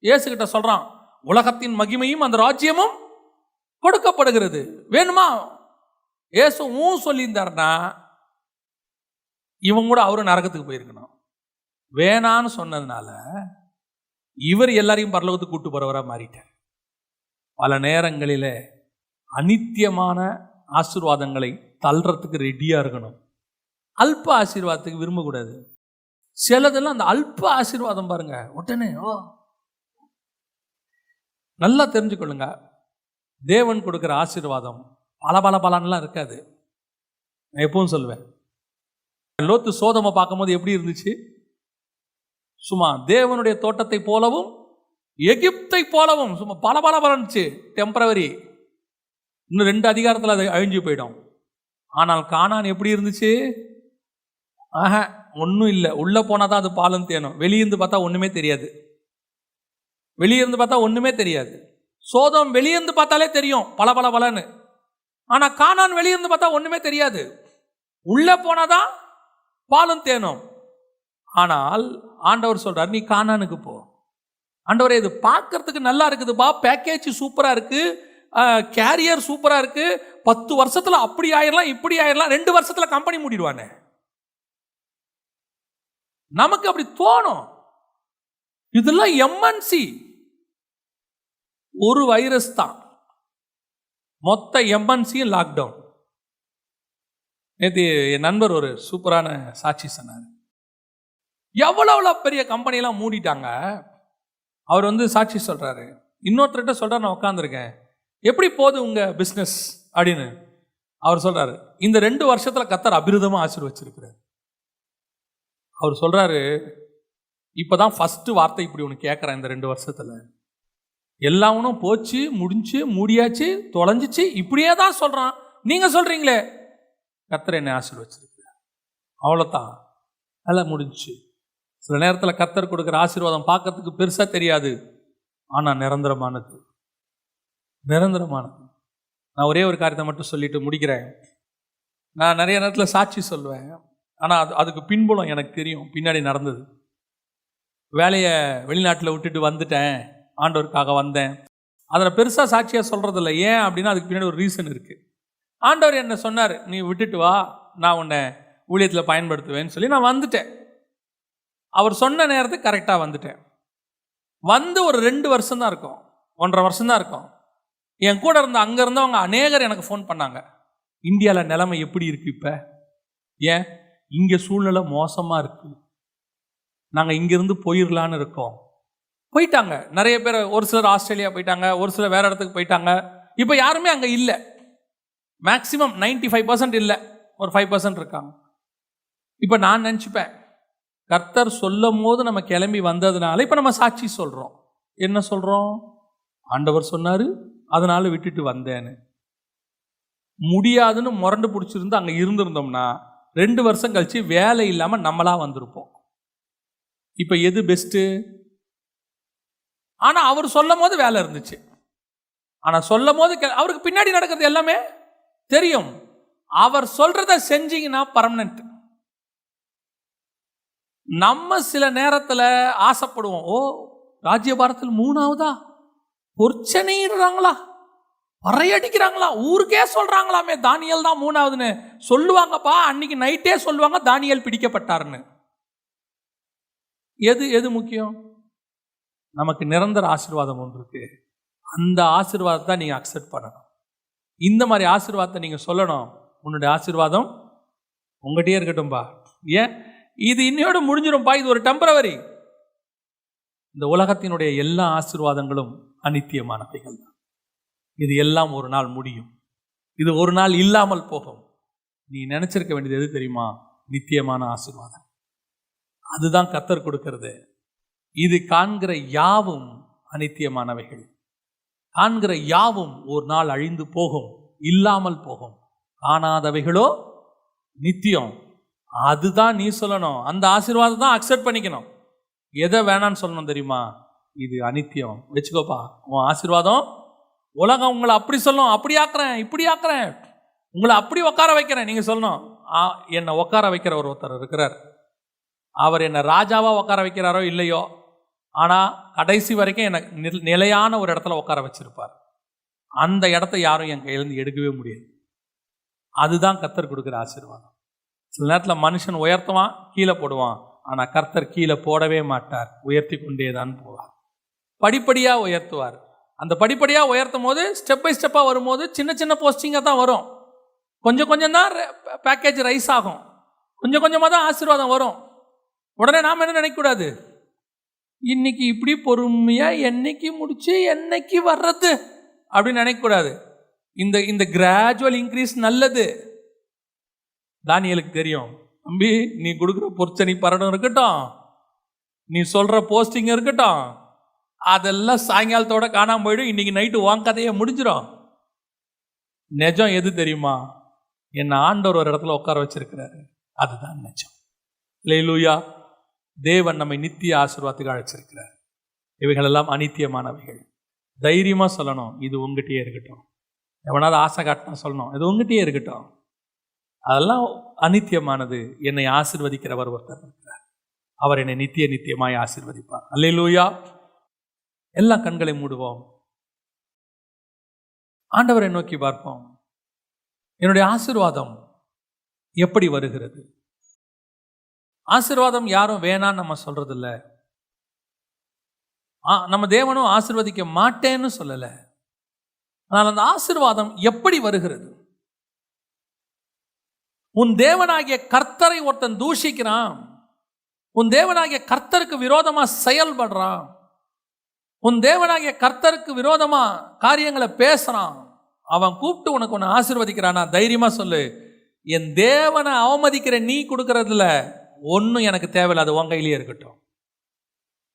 இயேசுகிட்ட சொல்றான், உலகத்தின் மகிமையும் அந்த ராஜ்யமும் கொடுக்கப்படுகிறது, வேணுமா? இயேசு சொல்லியிருந்தாருன்னா இவங்க கூட அவரும் நரகத்துக்கு போயிருக்கணும். வேணான்னு சொன்னதுனால இவர் எல்லாரையும் பரலோகத்துக்கு கூட்டு போறவரா மாறிட்டார். பல நேரங்களில் அநித்தியமான ஆசீர்வாதங்களை தள்ளுறதுக்கு ரெடியா இருக்கணும். அல்ப ஆசீர்வாதத்துக்கு விரும்பக்கூடாது. சிலதெல்லாம் அந்த அல்ப ஆசீர்வாதம் பாருங்க, உடனே நல்லா தெரிஞ்சுக்கொள்ளுங்க. தேவன் கொடுக்கிற ஆசீர்வாதம் பலன்லாம் இருக்காது. நான் எப்பவும் சொல்லுவேன், லோத்து சோதமை பார்க்கும்போது எப்படி இருந்துச்சு? சும்மா தேவனுடைய தோட்டத்தை போலவும் எகிப்தை போலவும் சும்மா பலன்னுச்சு. டெம்பரவரி. இன்னும் 2 அதிகாரத்தில் அது அழிஞ்சு போயிடும். ஆனால் கானான் எப்படி இருந்துச்சு? ஒன்றும் இல்லை. உள்ள போனாதான் அது பாலும் தேனும். வெளியிருந்து பார்த்தா ஒண்ணுமே தெரியாது. ஒண்ணுமே தெரியாது. சோதம் வெளியிருந்து பார்த்தாலே தெரியும் பலன்னு. ஆனா கானான் வெளியிருந்து பார்த்தா ஒண்ணுமே தெரியாது. உள்ள போனாதான் பாலும் தேனும். ஆனால் ஆண்டவர் சொல்றார், நீ கானானுக்கு போ. ஆண்டவரே, இது பார்க்கறதுக்கு நல்லா இருக்குதுப்பா, பேக்கேஜ் சூப்பரா இருக்கு, கேரியர் சூப்பரா இருக்கு, 10 வருஷத்துல அப்படி ஆயிரலாம் இப்படி ஆயிரலாம், 2 வருஷத்துல கம்பெனி மூடிடுவானே. நமக்கு அப்படி தோணும். இதெல்லாம் எம்என்சி. ஒரு வைரஸ் தான், மொத்த எம்என்சியும் லாக்டவுன். நேற்று என் நண்பர் ஒரு சூப்பரான சாட்சி சொன்னார். எவ்வளவு பெரிய கம்பெனியெல்லாம் மூடிட்டாங்க. அவர் சாட்சி சொல்றாரு. இன்னொருத்தர்கிட்ட சொல்றாரு, நான் உட்காந்துருக்கேன், எப்படி போகுது உங்க பிஸ்னஸ் அப்படின்னு. அவர் சொல்றாரு, இந்த 2 வருஷத்துல கர்த்தர் அபிரிதமா ஆசீர்வச்சிருக்கிறார். அவர் சொல்றாரு, இப்பதான் ஃபர்ஸ்ட் வார்த்தை இப்படி ஒன்று கேட்கறேன். இந்த 2 வருஷத்துல எல்லாவனும் போச்சு, முடிஞ்சு, மூடியாச்சு, தொலைஞ்சிச்சு, இப்படியே தான் சொல்றான். நீங்க சொல்றீங்களே கர்த்தர் என்னை ஆசீர்வச்சிருக்கிறார், அவ்வளோதான், எல்லாம் முடிஞ்சு. சில நேரத்தில் கர்த்தர் கொடுக்குற ஆசீர்வாதம் பார்க்கறதுக்கு பெருசா தெரியாது, ஆனா நிரந்தரமானது. நான் ஒரே ஒரு காரியத்தை மட்டும் சொல்லிட்டு முடிக்கிறேன். நான் நிறைய நேரத்தில் சாட்சி சொல்லுவேன், ஆனால் அதுக்கு பின்புலம் எனக்கு தெரியும், பின்னாடி நடந்தது. வேலையை வெளிநாட்டில் விட்டுட்டு வந்துட்டேன், ஆண்டவருக்காக வந்தேன். அதில் பெருசாக சாட்சியாக சொல்கிறதில்ல. ஏன் அப்படின்னா அதுக்கு பின்னாடி ஒரு ரீசன் இருக்குது. ஆண்டவர் என்ன சொன்னார், நீ விட்டுட்டு வா, நான் உன்னை ஊழியத்தில் பயன்படுத்துவேன்னு சொல்லி நான் வந்துட்டேன். அவர் சொன்ன நேரத்துக்கு கரெக்டாக வந்துட்டேன். வந்து ஒரு 2 வருஷம் தான் இருக்கும், 1.5 வருஷம் தான் இருக்கும். என் கூட இருந்த அங்கே இருந்தவங்க அநேகர் எனக்கு ஃபோன் பண்ணாங்க, இந்தியாவில் நிலைமை எப்படி இருக்குது இப்போ, ஏன் இங்கே சூழ்நிலை மோசமாக இருக்குது, நாங்கள் இங்கேருந்து போயிடலான்னு இருக்கோம். போயிட்டாங்க நிறைய பேர். ஒரு சிலர் ஆஸ்திரேலியா போயிட்டாங்க, ஒரு சிலர் வேறு இடத்துக்கு போயிட்டாங்க. இப்போ யாருமே அங்கே இல்லை. மேக்சிமம் 95% இல்லை, ஒரு 5% இருக்காங்க. இப்போ நான் நினச்சிப்பேன், கர்த்தர் சொல்லும் போது நம்ம கிளம்பி வந்ததுனால இப்போ நம்ம சாட்சி சொல்கிறோம். என்ன சொல்கிறோம்? ஆண்டவர் சொன்னார், அதனால விட்டுட்டு வந்தேன்னு. முடியாதுன்னு முரண்டு பிடிச்சிருந்து அங்கே இருந்திருந்தோம்னா 2 வருஷம் கழிச்சு வேலை இல்லாமல் நம்மளா வந்திருப்போம். இப்போ எது பெஸ்ட்டு? ஆனால் அவர் சொல்லும் போது வேலை இருந்துச்சு. ஆனால் சொல்லும் போது அவருக்கு பின்னாடி நடக்கிறது எல்லாமே தெரியும். அவர் சொல்றத செஞ்சீங்கன்னா பர்மனன்ட். நம்ம சில நேரத்தில் ஆசைப்படுவோம், ராஜ்யபாரத்தில் 3ஆவதா, பொற்சனையிடுறாங்களா, பறையடிக்கிறாங்களா, ஊருக்கே சொல்றாங்களாமே தானியேல் தான் 3ஆவதுன்னு சொல்லுவாங்கப்பா. அன்னைக்கு நைட்டே சொல்லுவாங்க தானியேல் பிடிக்கப்பட்டாருன்னு. எது முக்கியம்? நமக்கு நிரந்தர ஆசீர்வாதம் ஒன்று இருக்கு, அந்த ஆசீர்வாதத்தை நீங்க அக்செப்ட் பண்ணணும். இந்த மாதிரி ஆசீர்வாதத்தை நீங்க சொல்லணும், உன்னுடைய ஆசீர்வாதம் உங்ககிட்டயே இருக்கட்டும்பா. ஏன் இது இன்னையோட முடிஞ்சிடும்பா, இது ஒரு டெம்பரவரி. இந்த உலகத்தினுடைய எல்லா ஆசீர்வாதங்களும் அநித்தியமானவைகள் தான். இது எல்லாம் ஒரு நாள் முடியும். இது ஒரு நாள் இல்லாமல் போகும். நீ நினைச்சிருக்க வேண்டியது எது தெரியுமா? நித்தியமான ஆசீர்வாதம். அதுதான் கர்த்தர் கொடுக்கிறது. இது காண்கிற யாவும் அநித்தியமானவைகள். காண்கிற யாவும் ஒரு நாள் அழிந்து போகும், இல்லாமல் போகும். காணாதவைகளோ நித்தியம். அதுதான் நீ சொல்லணும். அந்த ஆசீர்வாதம் தான் அக்செப்ட் பண்ணிக்கணும். எதை வேணான்னு சொல்லணும் தெரியுமா? இது அநித்தியம், வச்சுக்கோப்பா உன் ஆசீர்வாதம். உலகம் உங்களை அப்படி சொல்லும், அப்படி ஆக்குறேன், இப்படி ஆக்குறேன், உங்களை அப்படி உட்கார வைக்கிறேன். நீங்க சொல்லணும், என்னை உட்கார வைக்கிற ஒருத்தர் இருக்கிறார். அவர் என்னை ராஜாவா உட்கார வைக்கிறாரோ இல்லையோ, ஆனா கடைசி வரைக்கும் என்னை நிலையான ஒரு இடத்துல உட்கார வச்சிருப்பார். அந்த இடத்த யாரும் என் கையிலேருந்து எடுக்கவே முடியாது. அதுதான் கர்த்தர் கொடுக்குற ஆசீர்வாதம். சில நேரத்தில் மனுஷன் உயர்த்துவான், கீழே போடுவான். ஆனால் கர்த்தர் கீழே போடவே மாட்டார், உயர்த்தி கொண்டே தான் போவார். படிப்படியாக உயர்த்துவார். அந்த படிப்படியாக உயர்த்தும் போது ஸ்டெப் பை ஸ்டெப்பாக வரும்போது சின்ன சின்ன போஸ்டிங்காக தான் வரும். கொஞ்சம் கொஞ்சம் தான் பேக்கேஜ் ரைஸ் ஆகும். கொஞ்சம் கொஞ்சமாக தான் ஆசீர்வாதம் வரும். உடனே நாம் என்ன நினைக்கக்கூடாது, இன்னைக்கு இப்படி பொறுமையாக என்னைக்கு முடிச்சு என்னைக்கு வர்றது அப்படின்னு நினைக்கக்கூடாது. இந்த கிராஜுவல் இன்க்ரீஸ் நல்லது. தானியேலுக்கு தெரியும், தம்பி நீ கொடுக்குற பொற்சனி பரடம் இருக்கட்டும், நீ சொல்ற போஸ்டிங் இருக்கட்டும், அதெல்லாம் சாயங்காலத்தோட காணாம போயிடும். இன்னைக்கு நைட்டு உன் கதையை முடிஞ்சிடும். நிஜம் எது தெரியுமா? என்ன ஆண்டவர் ஒரு இடத்துல உட்கார வச்சிருக்கிறாரு, அதுதான் நிஜம். அல்லேலூயா. தேவன் நம்மை நித்திய ஆசீர்வாதத்துக்கு அழைச்சிருக்கிறார். இவைகள் எல்லாம் அநித்தியமானவைகள். தைரியமா சொல்லணும், இது உங்ககிட்டயே இருக்கட்டும். எவனாவது ஆசை காட்டினா சொல்லணும், இது உங்ககிட்டயே இருக்கட்டும். அதெல்லாம் அநித்தியமானது. என்னை ஆசீர்வதிக்கிறவர் ஒருத்தர் இருக்கிறார். அவர் என்னை நித்தியமாய் ஆசீர்வதிப்பார். அல்லேலூயா. எல்லா கண்களை மூடுவோம், ஆண்டவரை நோக்கி பார்ப்போம். என்னுடைய ஆசீர்வாதம் எப்படி வருகிறது? ஆசீர்வாதம் யாரும் வேணான்னு நம்ம சொல்றது இல்லை. நம்ம தேவனும் ஆசீர்வதிக்க மாட்டேன்னு சொல்லல. ஆனால் அந்த ஆசீர்வாதம் எப்படி வருகிறது? உன் தேவனாகிய கர்த்தரை ஒருத்தன் தூஷிக்கிறான், உன் தேவனாகிய கர்த்தருக்கு விரோதமா செயல்படுறான், உன் தேவனாகிய கர்த்தருக்கு விரோதமா காரியங்களை பேசுறான், அவன் கூப்பிட்டு உனக்கு ஒன்று ஆசீர்வதிக்கிறானா, தைரியமா சொல்லு, என் தேவனை அவமதிக்கிற நீ கொடுக்கறதுல ஒன்றும் எனக்கு தேவையில்லை, அது உன் கையிலேயே இருக்கட்டும்.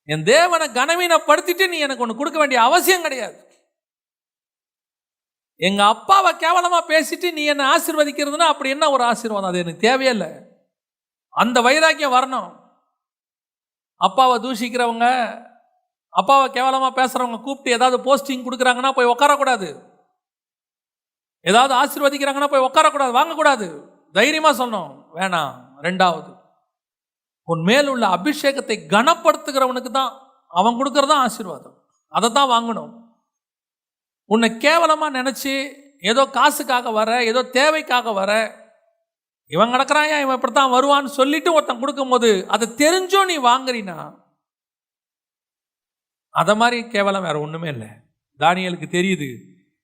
என் தேவனை கனவீனப்படுத்திட்டு நீ எனக்கு ஒன்று கொடுக்க வேண்டிய அவசியம் கிடையாது. எங்க அப்பாவை கேவலமா பேசிட்டு நீ என்ன ஆசீர்வதிக்கிறதுனா அப்படி என்ன ஒரு ஆசீர்வாதம்? அது எனக்கு தேவையில்லை. அந்த வைராக்கியம் வரணும். அப்பாவை தூஷிக்கிறவங்க, அப்பாவை கேவலமா பேசுறவங்க கூப்பிட்டு ஏதாவது போஸ்டிங் கொடுக்குறாங்கன்னா போய் உட்காரக்கூடாது. ஏதாவது ஆசீர்வதிக்கிறாங்கன்னா போய் உட்காரக்கூடாது, வாங்கக்கூடாது. தைரியமா சொல்லணும், வேணாம். ரெண்டாவது, உன் மேல் உள்ள அபிஷேகத்தை கனப்படுத்துகிறவனுக்கு தான் அவன் கொடுக்கறதான் ஆசீர்வாதம். அதை தான் வாங்கணும். உன்னை கேவலமா நினைச்சு ஏதோ காசுக்காக வர, ஏதோ தேவைக்காக வர, இவன் கிடக்குறான் இவன் இப்படித்தான் வருவான்னு சொல்லிட்டு ஒருத்தன் கொடுக்கும் போது அதை தெரிஞ்சோ நீ வாங்குறீனா, அத மாதிரி கேவலம் வேற ஒண்ணுமே இல்லை. தானியேலுக்கு தெரியுது,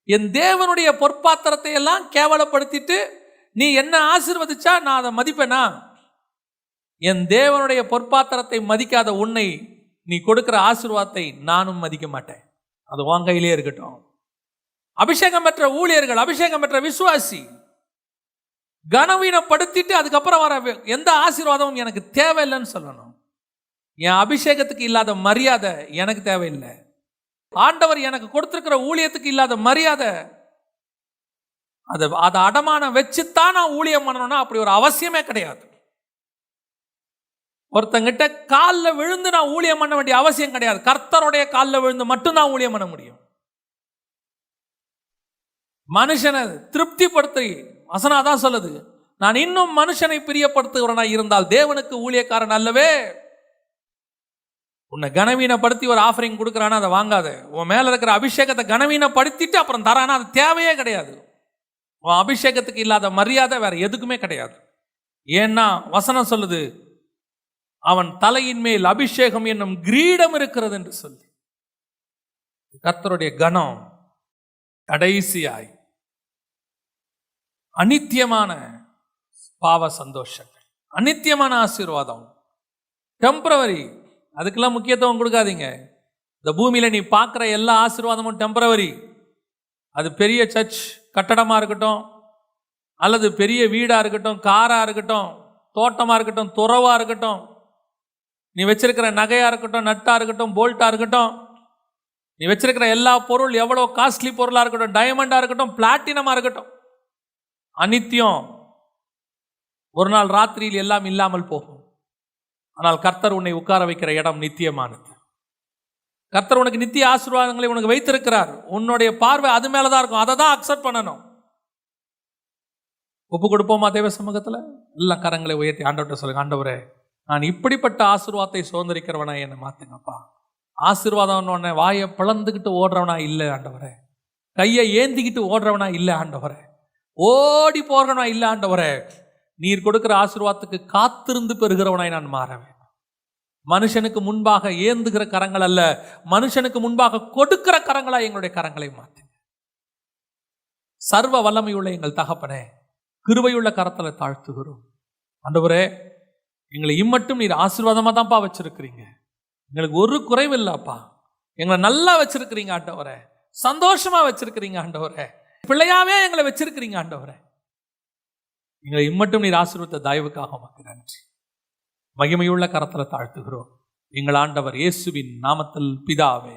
என் தேவனுடைய பொற்பாத்திரத்தை எல்லாம் கேவலப்படுத்திட்டு நீ என்ன ஆசீர்வதிச்சா நான் அதை மதிப்பேனா? என் தேவனுடைய பொற்பாத்திரத்தை மதிக்காத உன்னை நீ கொடுக்கிற ஆசீர்வாதத்தை நானும் மதிக்க மாட்டேன். அது உன் கையிலே இருக்கட்டும். அபிஷேகம் பெற்ற ஊழியர்கள், அபிஷேகம் பெற்ற விசுவாசி கனவீனப்படுத்திட்டு அதுக்கப்புறம் வர எந்த ஆசீர்வாதமும் எனக்கு தேவையில்லைன்னு சொல்லணும். என் அபிஷேகத்துக்கு இல்லாத மரியாதை எனக்கு தேவையில்லை. ஆண்டவர் எனக்கு கொடுத்திருக்கிற ஊழியத்துக்கு இல்லாத மரியாதை, அதை அடமானம் வச்சுத்தான் நான் ஊழியம் பண்ணணும்னா அப்படி ஒரு அவசியமே கிடையாது. ஒருத்தங்கிட்ட காலில் விழுந்து நான் ஊழியம் பண்ண வேண்டிய அவசியம் கிடையாது. கர்த்தருடைய காலில் விழுந்து மட்டும்தான் ஊழியம் பண்ண முடியும். மனுஷனை திருப்திப்படுத்தி வசனாதான் சொல்லுது, நான் இன்னும் மனுஷனை பிரியப்படுத்துகிறவனா இருந்தால் தேவனுக்கு ஊழியக்காரன் அல்லவே. உன்னை கனவீனப்படுத்தி ஒரு ஆஃபரிங் கொடுக்குறானா அதை வாங்காத. உன் மேல இருக்கிற அபிஷேகத்தை கனவீனப்படுத்திட்டு அப்புறம் தரானா அது தேவையே கிடையாது. உன் அபிஷேகத்துக்கு இல்லாத மரியாதை வேற எதுக்குமே கிடையாது. ஏன்னா வசனம் சொல்லுது, அவன் தலையின் மேல் அபிஷேகம் என்னும் கிரீடம் இருக்கிறது என்று சொல்லி. கர்த்தருடைய கனம் கடைசியாய் அநித்தியமான பாவ சந்தோஷங்கள், அநித்தியமான ஆசீர்வாதம், டெம்பரவரி. அதுக்கெல்லாம் முக்கியத்துவம் கொடுக்காதீங்க. இந்த பூமியில நீ பார்க்குற எல்லா ஆசீர்வாதமும் டெம்பரவரி. அது பெரிய சர்ச் கட்டடமா இருக்கட்டும், அல்லது பெரிய வீடா இருக்கட்டும், காரா இருக்கட்டும், தோட்டமா இருக்கட்டும், துறவா இருக்கட்டும், நீ வச்சிருக்கிற நகையா இருக்கட்டும், நட்டா இருக்கட்டும், போல்ட்டா இருக்கட்டும், நீ வச்சிருக்கிற எல்லா பொருள் எவ்வளோ காஸ்ட்லி பொருளா இருக்கட்டும், டைமண்டா இருக்கட்டும், பிளாட்டினமா இருக்கட்டும், அநித்தியம். ஒரு நாள் ராத்திரியில் எல்லாம் இல்லாமல் போகும். ஆனால் கர்த்தர் உன்னை உட்கார வைக்கிற இடம் நித்தியமானது. கர்த்தர் உனக்கு நித்திய ஆசீர்வாதங்களை உனக்கு வைத்திருக்கிறார். உன்னுடைய பார்வை அது மேலதான் இருக்கும். அதை தான் அக்செப்ட் பண்ணணும். ஒப்பு கொடுப்போமா தேவ சமூகத்தில்? எல்லாம் கரங்களை உயர்த்தி ஆண்டவர்கிட்ட சொல்லுங்க, ஆண்டவரே, நான் இப்படிப்பட்ட ஆசீர்வாதத்தை சுதந்திரிக்கிறவனா என்னை மாத்துங்கப்பா. ஆசீர்வாதம் உடனே வாயை பிளந்துக்கிட்டு ஓடுறவனா இல்லை ஆண்டவரே. கையை ஏந்திக்கிட்டு ஓடுறவனா இல்லை ஆண்டவரே. ஓடி போறவனா இல்லை ஆண்டவரே. நீர் கொடுக்கிற ஆசீர்வாதத்துக்கு காத்திருந்து பெறுகிறவனாய் நான் மாறவேன். மனுஷனுக்கு முன்பாக ஏந்துகிற கரங்கள் அல்ல, மனுஷனுக்கு முன்பாக கொடுக்கிற கரங்களா எங்களுடைய கரங்களை மாற்று. சர்வ வல்லமையுள்ள எங்கள் தகப்பனே, கிருபையுள்ள கரத்துல தாழ்த்துகிறோம் ஆண்டவரே. எங்களை இம்மட்டும் நீர் ஆசீர்வாதமா தான்ப்பா வச்சிருக்கிறீங்க. எங்களுக்கு ஒரு குறைவு இல்லப்பா. எங்களை நல்லா வச்சிருக்கிறீங்க ஆண்டவரே. சந்தோஷமா வச்சிருக்கிறீங்க ஆண்டவரே. பிள்ளையாவே எங்களை வச்சிருக்கிறீங்க ஆண்டவரே. எங்களை இம்மட்டும் நீர் ஆசீர்வதித்த தயவுக்காக உமக்கு நன்றி. மகிமையுள்ள கரத்துல தாழ்த்துகிறோம் எங்கள் ஆண்டவர் இயேசுவின் நாமத்தில் பிதாவே.